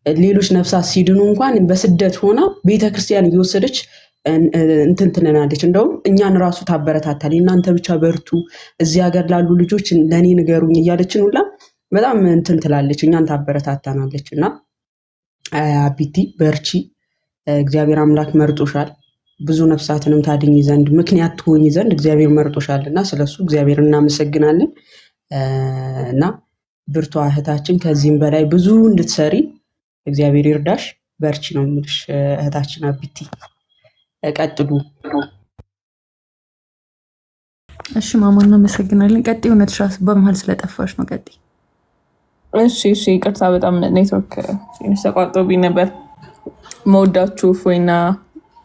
ሌሎች ነፍሳት ሲድኑ እንኳን በስደት ሆና ቤተክርስቲያን እየወሰደች እንትን ትነናለች። እንደውም እኛን ራሱ ታበረታታል። እናንተ ብቻ በርቱ፣ እዚህ ሀገር ላሉ ልጆች ለእኔ ንገሩኝ እያለችን ሁላ በጣም እንትን ትላለች፣ እኛን ታበረታታናለች። እና አቢቲ በርቺ፣ እግዚአብሔር አምላክ መርጦሻል። ብዙ ነፍሳትንም ታድኝ ዘንድ ምክንያት ትሆኝ ዘንድ እግዚአብሔር መርጦሻል። እና ስለሱ እግዚአብሔር እናመሰግናለን። እና ብርቷ እህታችን ከዚህም በላይ ብዙ እንድትሰሪ እግዚአብሔር ይርዳሽ። በርቺ ነው የምልሽ እህታችን አቢቲ፣ ቀጥሉ። እሺ ማማ እናመሰግናለን። ቀጥይ። እውነትሽ በመሀል ስለጠፋሽ ነው። ቀጥይ። እሺ ይቅርታ፣ በጣም ኔትወርክ ተቋርጦብኝ ነበር። መወዳችሁ እፎይና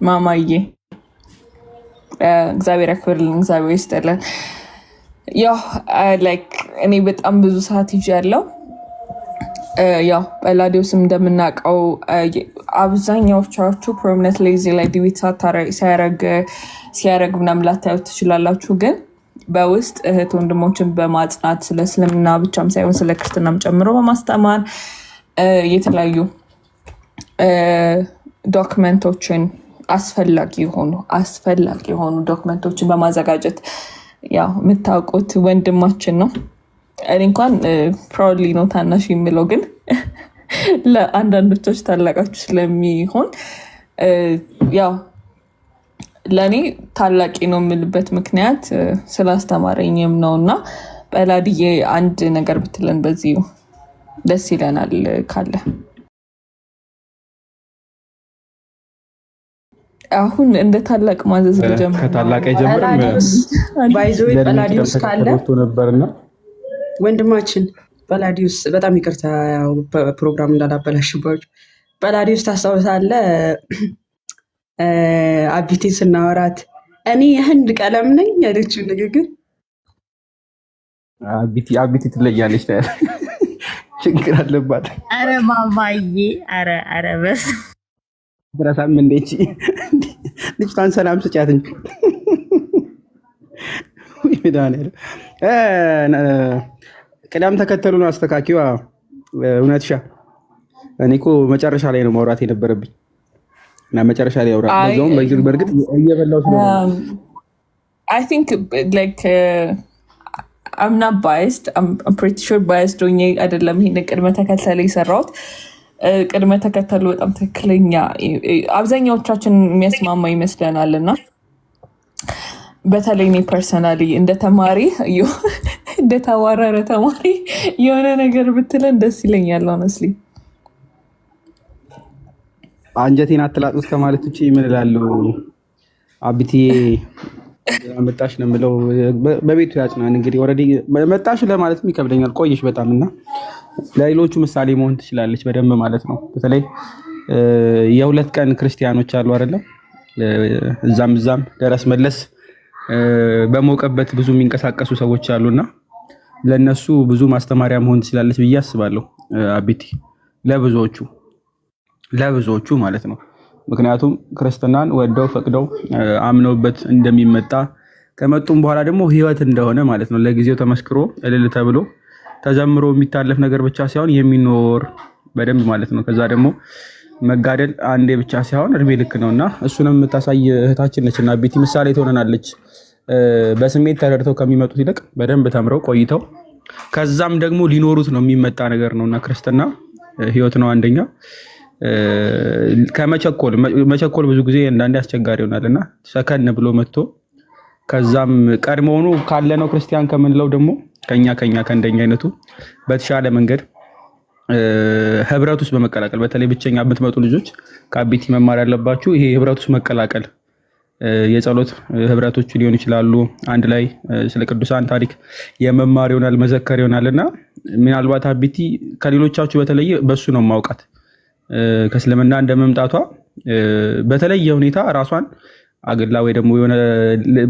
ማማዬ እግዚአብሔር ያክብርልን፣ እግዚአብሔር ይስጥልን። ያው ላይክ እኔ በጣም ብዙ ሰዓት ይዣለሁ። ያው በላዲዮስም እንደምናውቀው አብዛኛዎቻችሁ ፕሮሚነንት ላይ እዚህ ላይ ዲቤት ሲያረግ ምናምን ላታዩት ትችላላችሁ። ግን በውስጥ እህት ወንድሞችን በማጽናት ስለ እስልምና ብቻም ሳይሆን ስለ ክርስትናም ጨምሮ በማስተማር የተለያዩ ዶክመንቶችን አስፈላጊ የሆኑ ዶክመንቶችን በማዘጋጀት ያው የምታውቁት ወንድማችን ነው። እኔ እንኳን ፕራውድሊ ነው ታናሽ የሚለው፣ ግን ለአንዳንዶች ታላቃችሁ ስለሚሆን ያው ለእኔ ታላቂ ነው የምልበት ምክንያት ስላስተማረኝም ነው። እና በላድዬ አንድ ነገር ብትለን በዚሁ ደስ ይለናል ካለ። አሁን እንደ ታላቅ ማዘዝ ልጀምር። ከታላቅ አይጀምርም። ባይዞ ጳላዲዮስ ካለ ነበርና ወንድማችን ጳላዲዮስ፣ በጣም ይቅርታ ያው ፕሮግራም እንዳላበላሽባችሁ። ጳላዲዮስ ታስታውሳለህ? አቢቴ ስናወራት እኔ የህንድ ቀለም ነኝ ያለችው ንግግር። አቢቴ ትለያለች፣ ችግር አለባት። አረ ማማዬ፣ አረ በስ ብራሳም እንዴት ልጅቷን ሰላም ስጫት እንጂ ቅደም ተከተሉን አስተካኪዋ። እውነትሻ እኔ እኮ መጨረሻ ላይ ነው ማውራት የነበረብኝ እና መጨረሻ ላይ አውራት ነው። በእርግጥ እየበላው ስለሆነ I think like I'm not biased. I'm pretty sure biased ሆኜ አይደለም ይሄን ቅድመ ተከተል የሰራሁት። ቅድመ ተከተሉ በጣም ትክክለኛ አብዛኛዎቻችን የሚያስማማ ይመስለናል። እና በተለይ እኔ ፐርሰናሊ እንደ ተማሪ እንደ ተዋረረ ተማሪ የሆነ ነገር ብትለን ደስ ይለኛል። ሆነስሊ አንጀቴን አትላጡት ከማለት ውጭ ምን እላለሁ? አቢቲዬ መጣሽ ነው የምለው። በቤቱ ያጽናን። እንግዲህ ኦልሬዲ መጣሽ ለማለትም ይከብደኛል፣ ቆየሽ በጣም እና ለሌሎቹ ምሳሌ መሆን ትችላለች በደንብ ማለት ነው። በተለይ የሁለት ቀን ክርስቲያኖች አሉ አይደለም፣ እዛም ደረስ መለስ በሞቀበት ብዙ የሚንቀሳቀሱ ሰዎች አሉና ለነሱ ብዙ ማስተማሪያ መሆን ትችላለች ብዬ አስባለሁ አቢቲ፣ ለብዙዎቹ ማለት ነው። ምክንያቱም ክርስትናን ወደው ፈቅደው አምነውበት እንደሚመጣ ከመጡም በኋላ ደግሞ ህይወት እንደሆነ ማለት ነው። ለጊዜው ተመስክሮ እልል ተብሎ ተዘምሮ የሚታለፍ ነገር ብቻ ሳይሆን የሚኖር በደንብ ማለት ነው። ከዛ ደግሞ መጋደል አንዴ ብቻ ሳይሆን እድሜ ልክ ነውና እሱንም የምታሳይ እህታችን ነች እና አቢቲ ምሳሌ ትሆነናለች። በስሜት ተረድተው ከሚመጡት ይልቅ በደንብ ተምረው ቆይተው ከዛም ደግሞ ሊኖሩት ነው የሚመጣ ነገር ነውና ክርስትና ህይወት ነው። አንደኛ መቸኮል ብዙ ጊዜ አንዳንዴ አስቸጋሪ ይሆናልና ሰከን ብሎ መጥቶ ከዛም ቀድሞውኑ ካለነው ክርስቲያን ከምንለው ደግሞ ከኛ ከእንደኛ አይነቱ በተሻለ መንገድ ህብረት ውስጥ በመቀላቀል በተለይ ብቸኛ የምትመጡ ልጆች ከአቢቲ መማር ያለባችሁ ይሄ ህብረት ውስጥ መቀላቀል የጸሎት ህብረቶች ሊሆኑ ይችላሉ። አንድ ላይ ስለ ቅዱሳን ታሪክ የመማር ይሆናል፣ መዘከር ይሆናልና ምናልባት አቢቲ ከሌሎቻችሁ በተለየ በሱ ነው ማውቃት። ከእስልምና እንደመምጣቷ በተለየ ሁኔታ ራሷን አግላ ወይ ደግሞ የሆነ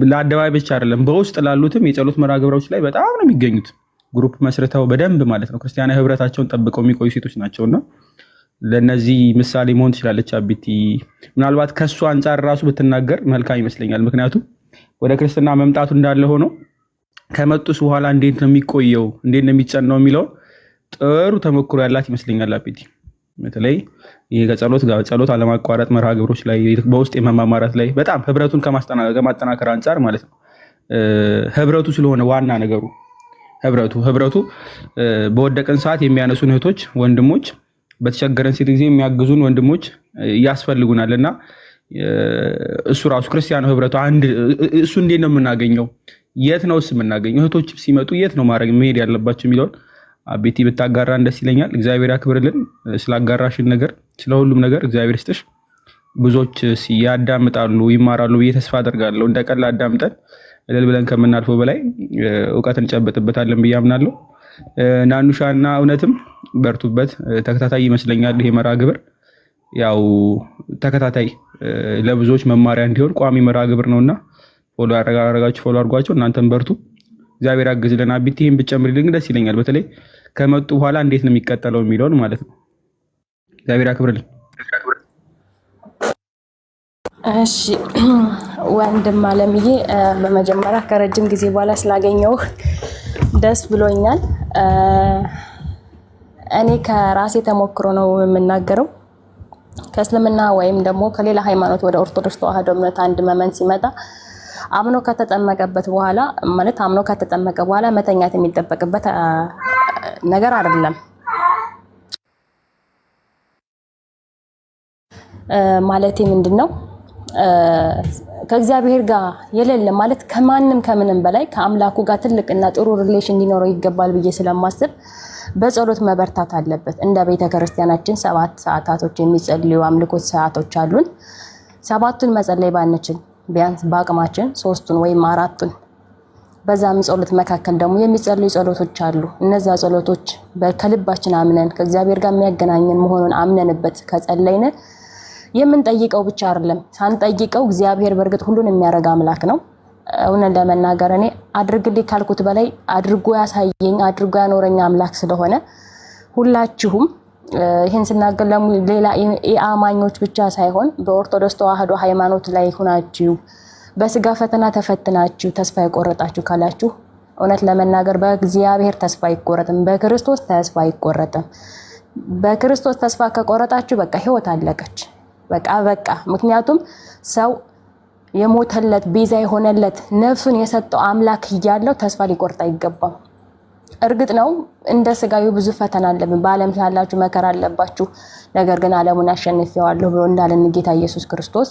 ለአደባባይ ብቻ አይደለም በውስጥ ላሉትም የጸሎት መርሃ ግብሮች ላይ በጣም ነው የሚገኙት። ግሩፕ መስርተው በደንብ ማለት ነው ክርስቲያናዊ ህብረታቸውን ጠብቀው የሚቆዩ ሴቶች ናቸውና ለነዚህ ምሳሌ መሆን ትችላለች አቢቲ። ምናልባት ከሱ አንፃር ራሱ ብትናገር መልካም ይመስለኛል። ምክንያቱም ወደ ክርስትና መምጣቱ እንዳለ ሆኖ ከመጡስ በኋላ እንዴት ነው የሚቆየው፣ እንዴት ነው የሚጸናው የሚለው ጥሩ ተሞክሮ ያላት ይመስለኛል አቢቲ። በተለይ ይሄ ጸሎት አለማቋረጥ መርሃ ግብሮች ላይ በውስጥ የመማማራት ላይ በጣም ህብረቱን ከማጠናከር አንፃር ማለት ነው። ህብረቱ ስለሆነ ዋና ነገሩ ህብረቱ በወደቀን ሰዓት የሚያነሱን እህቶች ወንድሞች፣ በተቸገረን ጊዜ የሚያግዙን ወንድሞች ያስፈልጉናልና እሱ ራሱ ክርስቲያኑ ህብረቱ አንድ እሱ እንዴት ነው የምናገኘው? የት ነውስ የምናገኘው? እህቶች ሲመጡ የት ነው መሄድ ያለባቸው የሚለውን አቤቲ ብታጋራን ደስ ይለኛል። እግዚአብሔር ያክብርልን ስላጋራሽን ነገር፣ ስለሁሉም ነገር እግዚአብሔር ይስጥሽ። ብዙዎች ያዳምጣሉ ይማራሉ ብዬ ተስፋ አደርጋለሁ። እንደቀላ አዳምጠን እልል ብለን ከምናልፈው በላይ እውቀት እንጨብጥበታለን ብዬ አምናለሁ። ናኑሻና እውነትም በርቱበት። ተከታታይ ይመስለኛል ይሄ መርሃ ግብር ያው ተከታታይ ለብዙዎች መማሪያ እንዲሆን ቋሚ መርሃ ግብር ነውና ፎሎ አድርጓቸው። እናንተም በርቱ፣ እግዚአብሔር ያግዝልን። አቢቲ ይሄን ብትጨምሪልን ደስ ይለኛል። በተለይ ከመጡ በኋላ እንዴት ነው የሚቀጠለው የሚለውን ማለት ነው። እግዚአብሔር ያክብርልን። እሺ ወንድም አለምዬ፣ በመጀመሪያ ከረጅም ጊዜ በኋላ ስላገኘሁህ ደስ ብሎኛል። እኔ ከራሴ ተሞክሮ ነው የምናገረው። ከእስልምና ወይም ደግሞ ከሌላ ሃይማኖት ወደ ኦርቶዶክስ ተዋህዶ እምነት አንድ መመን ሲመጣ አምኖ ከተጠመቀበት በኋላ ማለት አምኖ ከተጠመቀ በኋላ መተኛት የሚጠበቅበት ነገር አይደለም። ማለቴ ምንድነው? ከእግዚአብሔር ጋር የሌለ ማለት ከማንም ከምንም በላይ ከአምላኩ ጋር ትልቅና ጥሩ ሪሌሽን እንዲኖረው ይገባል ብዬ ስለማስብ በጸሎት መበርታት አለበት። እንደ ቤተ ክርስቲያናችን 7 ሰዓታቶች የሚጸልዩ አምልኮት ሰዓቶች አሉን። 7ቱን መጸለይ ባንችል ቢያንስ በአቅማችን 3ቱን ወይም 4ቱን በዛም ጸሎት መካከል ደግሞ የሚጸልዩ ጸሎቶች አሉ። እነዛ ጸሎቶች ከልባችን አምነን ከእግዚአብሔር ጋር የሚያገናኘን መሆኑን አምነንበት ከጸለይን የምንጠይቀው ብቻ አይደለም፣ ሳንጠይቀው እግዚአብሔር በእርግጥ ሁሉን የሚያደርግ አምላክ ነው። እውነት ለመናገር እኔ አድርግልኝ ካልኩት በላይ አድርጎ ያሳየኝ አድርጎ ያኖረኝ አምላክ ስለሆነ ሁላችሁም ይህን ስናገር ሌላ የአማኞች ብቻ ሳይሆን በኦርቶዶክስ ተዋህዶ ሃይማኖት ላይ ሆናችሁ በስጋ ፈተና ተፈትናችሁ ተስፋ የቆረጣችሁ ካላችሁ እውነት ለመናገር በእግዚአብሔር ተስፋ አይቆረጥም፣ በክርስቶስ ተስፋ አይቆረጥም። በክርስቶስ ተስፋ ከቆረጣችሁ በቃ ህይወት አለቀች። በቃ ምክንያቱም ሰው የሞተለት ቤዛ የሆነለት ነፍሱን የሰጠው አምላክ እያለው ተስፋ ሊቆርጥ አይገባም። እርግጥ ነው እንደ ስጋዩ ብዙ ፈተና አለብን፣ በዓለም ሳላችሁ መከራ አለባችሁ፣ ነገር ግን ዓለሙን አሸንፌዋለሁ ብሎ እንዳለን ጌታ ኢየሱስ ክርስቶስ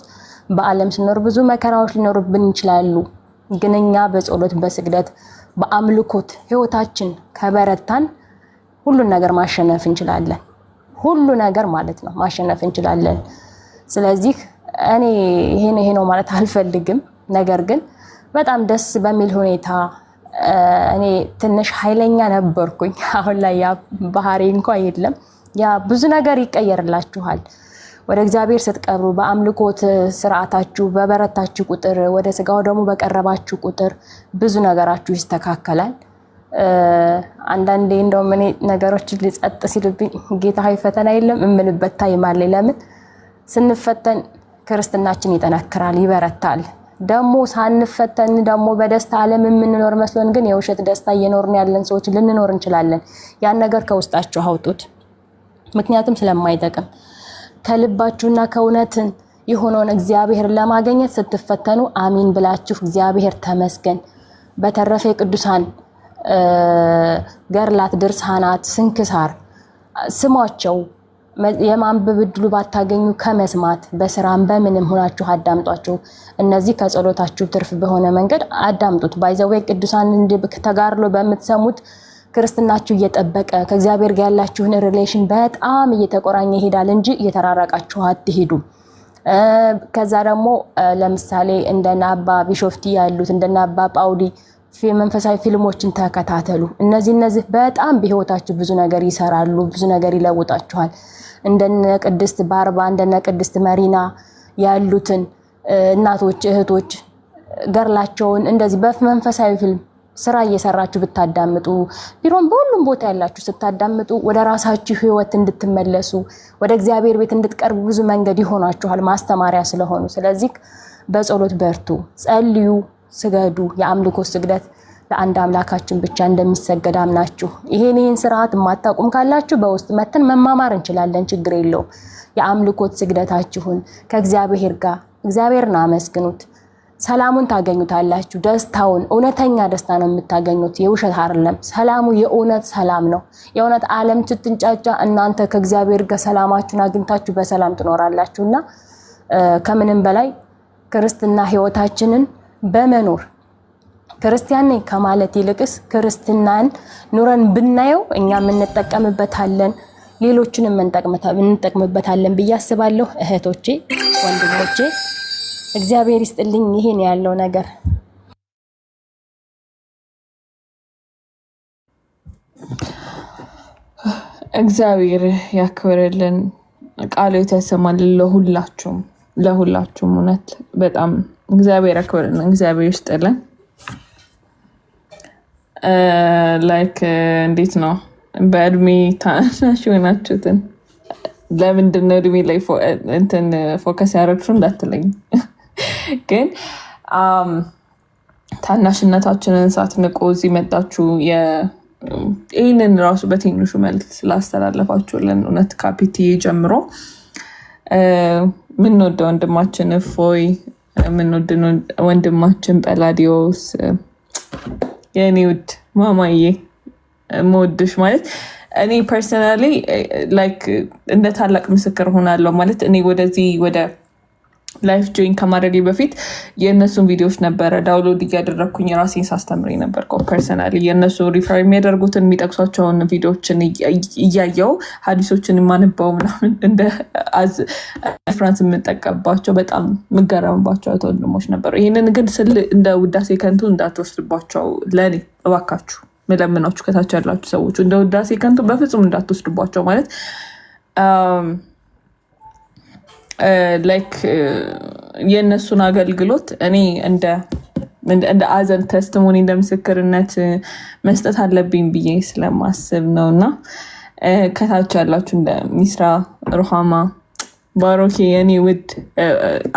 በዓለም ስንኖር ብዙ መከራዎች ሊኖርብን ይችላሉ። ግን እኛ በጸሎት በስግደት በአምልኮት ህይወታችን ከበረታን ሁሉን ነገር ማሸነፍ እንችላለን። ሁሉ ነገር ማለት ነው ማሸነፍ እንችላለን። ስለዚህ እኔ ይሄ ነው ማለት አልፈልግም። ነገር ግን በጣም ደስ በሚል ሁኔታ እኔ ትንሽ ኃይለኛ ነበርኩኝ። አሁን ላይ ያ ባህሪ እንኳን የለም። ያ ብዙ ነገር ይቀየርላችኋል። ወደ እግዚአብሔር ስትቀርቡ በአምልኮት ስርዓታችሁ በበረታችሁ ቁጥር ወደ ስጋው ደግሞ በቀረባችሁ ቁጥር ብዙ ነገራችሁ ይስተካከላል። አንዳንዴ እንደውም እኔ ነገሮች ሊጸጥ ሲልብኝ ጌታ ሆይ ፈተና የለም እምልበት ታይም አለ። ለምን ስንፈተን ክርስትናችን ይጠነክራል፣ ይበረታል። ደግሞ ሳንፈተን ደግሞ በደስታ ዓለም የምንኖር መስሎን ግን የውሸት ደስታ እየኖርን ያለን ሰዎች ልንኖር እንችላለን። ያን ነገር ከውስጣችሁ አውጡት፣ ምክንያቱም ስለማይጠቅም። ከልባችሁና ከእውነትን የሆነውን እግዚአብሔር ለማግኘት ስትፈተኑ አሚን ብላችሁ እግዚአብሔር ተመስገን። በተረፈ ቅዱሳን ገርላት፣ ድርሳናት፣ ስንክሳር ስሟቸው። የማንበብ ዕድሉ ባታገኙ ከመስማት በስራም በምንም ሆናችሁ አዳምጧቸው። እነዚህ ከጸሎታችሁ ትርፍ በሆነ መንገድ አዳምጡት። ባይዘው ቅዱሳን ተጋርሎ በምትሰሙት ክርስትናችሁ እየጠበቀ ከእግዚአብሔር ጋር ያላችሁን ሪሌሽን በጣም እየተቆራኘ ይሄዳል እንጂ እየተራራቃችሁ አትሄዱ። ከዛ ደግሞ ለምሳሌ እንደና አባ ቢሾፍቲ ያሉት እንደና አባ ጳውሊ መንፈሳዊ ፊልሞችን ተከታተሉ። እነዚህ በጣም በህይወታችሁ ብዙ ነገር ይሰራሉ፣ ብዙ ነገር ይለውጣችኋል። እንደነ ቅድስት ባርባ እንደነ ቅድስት መሪና ያሉትን እናቶች እህቶች ገርላቸውን እንደዚህ በመንፈሳዊ ፊልም ስራ እየሰራችሁ ብታዳምጡ ቢሮን በሁሉም ቦታ ያላችሁ ስታዳምጡ ወደ ራሳችሁ ህይወት እንድትመለሱ ወደ እግዚአብሔር ቤት እንድትቀርቡ ብዙ መንገድ ይሆናችኋል፣ ማስተማሪያ ስለሆኑ። ስለዚህ በጸሎት በርቱ፣ ጸልዩ፣ ስገዱ። የአምልኮ ስግደት ለአንድ አምላካችን ብቻ እንደሚሰገድ አምናችሁ ይሄን ስርዓት ማታቁም ካላችሁ በውስጥ መተን መማማር እንችላለን፣ ችግር የለውም። የአምልኮት ስግደታችሁን ከእግዚአብሔር ጋር እግዚአብሔርን አመስግኑት። ሰላሙን ታገኙታላችሁ። ደስታውን እውነተኛ ደስታ ነው የምታገኙት፣ የውሸት አይደለም። ሰላሙ የእውነት ሰላም ነው። የእውነት ዓለም ስትንጫጫ እናንተ ከእግዚአብሔር ጋር ሰላማችሁን አግኝታችሁ በሰላም ትኖራላችሁና ከምንም በላይ ክርስትና ህይወታችንን በመኖር ክርስቲያን ነኝ ከማለት ይልቅስ ክርስትናን ኑረን ብናየው እኛም እንጠቀምበታለን፣ ሌሎችንም እንጠቅምበታለን ብዬ አስባለሁ። እህቶቼ ወንድሞቼ እግዚአብሔር ይስጥልኝ። ይሄን ያለው ነገር እግዚአብሔር ያክብርልን፣ ቃሉ ያሰማልን ለሁላችሁም እውነት በጣም እግዚአብሔር ያክብርልን፣ እግዚአብሔር ይስጥልን። ላይክ እንዴት ነው በእድሜ ታናሽ የሆናችሁትን ለምንድን ነው እድሜ ላይ እንትን ፎከስ ያደረግሽው እንዳትለኝ፣ ግን ታናሽነታችንን ሳትንቁ እዚህ መጣችሁ ይህንን ራሱ በትንሹ መልክ ስላስተላለፋችሁልን እውነት ካፒቲ ጀምሮ ምንወደው ወንድማችን እፎይ፣ ምንወድ ወንድማችን ጰላዲዮስ፣ የኔ ውድ ማማዬ መወድሽ ማለት እኔ ፐርሰናሊ ላይክ እንደ ታላቅ ምስክር ሆናለሁ ማለት እኔ ወደዚህ ወደ ላይፍ ጆይን ከማድረጌ በፊት የእነሱን ቪዲዮዎች ነበረ ዳውንሎድ እያደረግኩኝ ራሴን ሳስተምር ነበር። ፐርሰናሊ የእነሱ ሪፈር የሚያደርጉትን የሚጠቅሷቸውን ቪዲዮዎችን እያየው ሀዲሶችን የማንባው ምናምን እንደ ፍራንስ የምጠቀምባቸው በጣም የምገረምባቸው ወንድሞች ነበሩ። ይህንን ግን ስል እንደ ውዳሴ ከንቱ እንዳትወስድባቸው ለእኔ እባካችሁ መለምናችሁ ከታች ያላችሁ ሰዎች እንደ ውዳሴ ከንቱ በፍጹም እንዳትወስድባቸው። ማለት ላይክ የእነሱን አገልግሎት እኔ እንደ አዘን ተስቲሞኒ እንደ ምስክርነት መስጠት አለብኝ ብዬ ስለማስብ ነው። እና ከታች ያላችሁ እንደ ሚስራ፣ ሩሃማ፣ ባሮኬ የኔ ውድ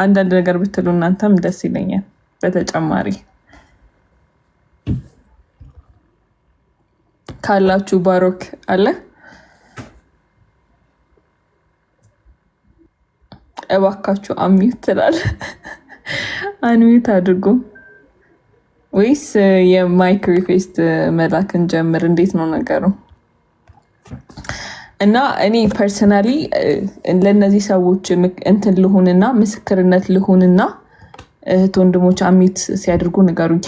አንዳንድ ነገር ብትሉ እናንተም ደስ ይለኛል። በተጨማሪ ካላችሁ ባሮክ አለ እባካችሁ አሚዩት ትላል። አንሚዩት አድርጉ ወይስ የማይክ ሪኩዌስት መላክን ጀምር? እንዴት ነው ነገሩ? እና እኔ ፐርሰናሊ ለነዚህ ሰዎች እንትን ልሁንና ምስክርነት ልሁንና እህት ወንድሞች አሚት ሲያደርጉ ንገሩኝ።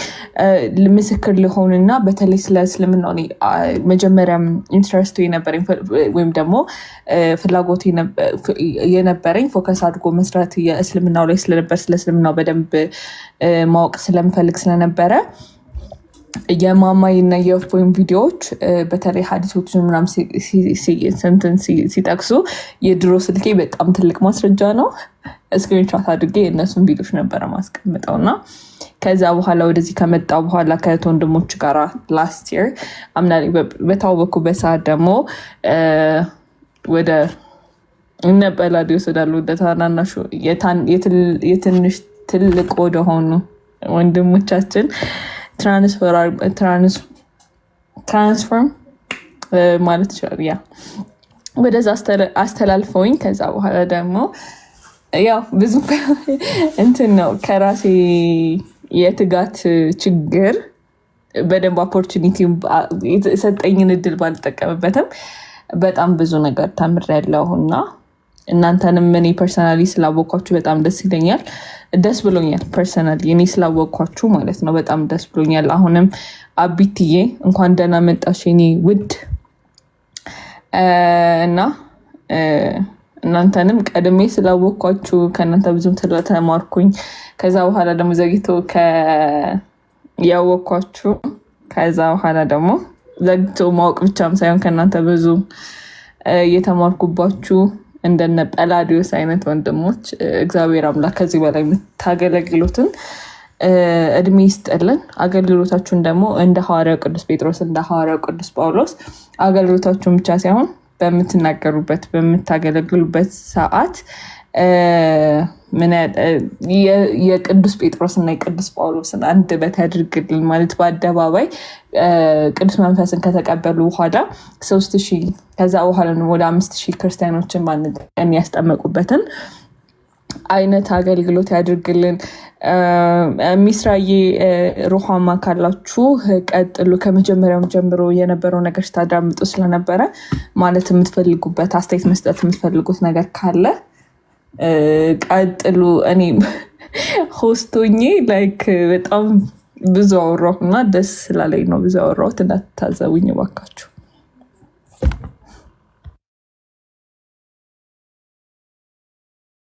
ምስክር ልሆንና በተለይ ስለ እስልምና መጀመሪያም ኢንትረስቱ የነበረኝ ወይም ደግሞ ፍላጎት የነበረኝ ፎከስ አድርጎ መስራት የእስልምናው ላይ ስለነበር ስለ እስልምናው በደንብ ማወቅ ስለምፈልግ ስለነበረ የማማይና የእፎይን ቪዲዮዎች በተለይ ሀዲሶችን ምናምን ሲጠቅሱ የድሮ ስልኬ በጣም ትልቅ ማስረጃ ነው። ስክሪንሾት አድርጌ የእነሱን ቪዲዮች ነበረ ማስቀምጠው እና ከዛ በኋላ ወደዚህ ከመጣው በኋላ ከእህት ወንድሞች ጋር ላስት ይር አምና በታወኩበት ሰዓት ደግሞ ወደ እነ ጰላዲዮስ ወዳሉ ወደ ታናናሹ የትንሽ ትልቅ ወደሆኑ ወንድሞቻችን ትራንስፎርም ማለት ይችላል። ያ ወደዛ አስተላልፈውኝ ከዛ በኋላ ደግሞ ያው ብዙ እንትን ነው ከራሴ የትጋት ችግር በደንብ ኦፖርቹኒቲ የሰጠኝን እድል ባልጠቀምበትም በጣም ብዙ ነገር ተምሬያለሁ እና እናንተንም እኔ ፐርሰናሊ ስላወኳችሁ በጣም ደስ ይለኛል። ደስ ብሎኛል። ፐርሰናሊ እኔ ስላወኳችሁ ማለት ነው በጣም ደስ ብሎኛል። አሁንም አቢትዬ እንኳን ደህና መጣሽ የኔ ውድ እና እናንተንም ቀድሜ ስላወቅኳችሁ ከእናንተ ብዙም ስለተማርኩኝ ከዛ በኋላ ደግሞ ዘግይቶ ያወቅኳችሁ ከዛ በኋላ ደግሞ ዘግይቶ ማወቅ ብቻም ሳይሆን ከእናንተ ብዙ የተማርኩባችሁ እንደነ ጰላዲዮስ አይነት ወንድሞች እግዚአብሔር አምላክ ከዚህ በላይ የምታገለግሉትን እድሜ ይስጥልን። አገልግሎታችሁን ደግሞ እንደ ሐዋርያው ቅዱስ ጴጥሮስ እንደ ሐዋርያው ቅዱስ ጳውሎስ አገልግሎታችሁን ብቻ ሳይሆን በምትናገሩበት በምታገለግሉበት ሰዓት የቅዱስ ጴጥሮስና የቅዱስ ጳውሎስን አንደበት ያድርግልን። ማለት በአደባባይ ቅዱስ መንፈስን ከተቀበሉ በኋላ 3000 ከዛ በኋላ ወደ 5000 ክርስቲያኖችን በአንድ ቀን ያስጠመቁበትን አይነት አገልግሎት ያድርግልን። ሚስራዬ ሩሃማ ካላችሁ ቀጥሉ። ከመጀመሪያው ጀምሮ የነበረው ነገር ስታዳምጡ ስለነበረ ማለት የምትፈልጉበት አስተያየት መስጠት የምትፈልጉት ነገር ካለ ቀጥሉ። እኔ ሆስቶኜ ላይክ በጣም ብዙ አወራሁ እና ደስ ስላለኝ ነው ብዙ አወራሁት። እንዳትታዘቡኝ እባካችሁ።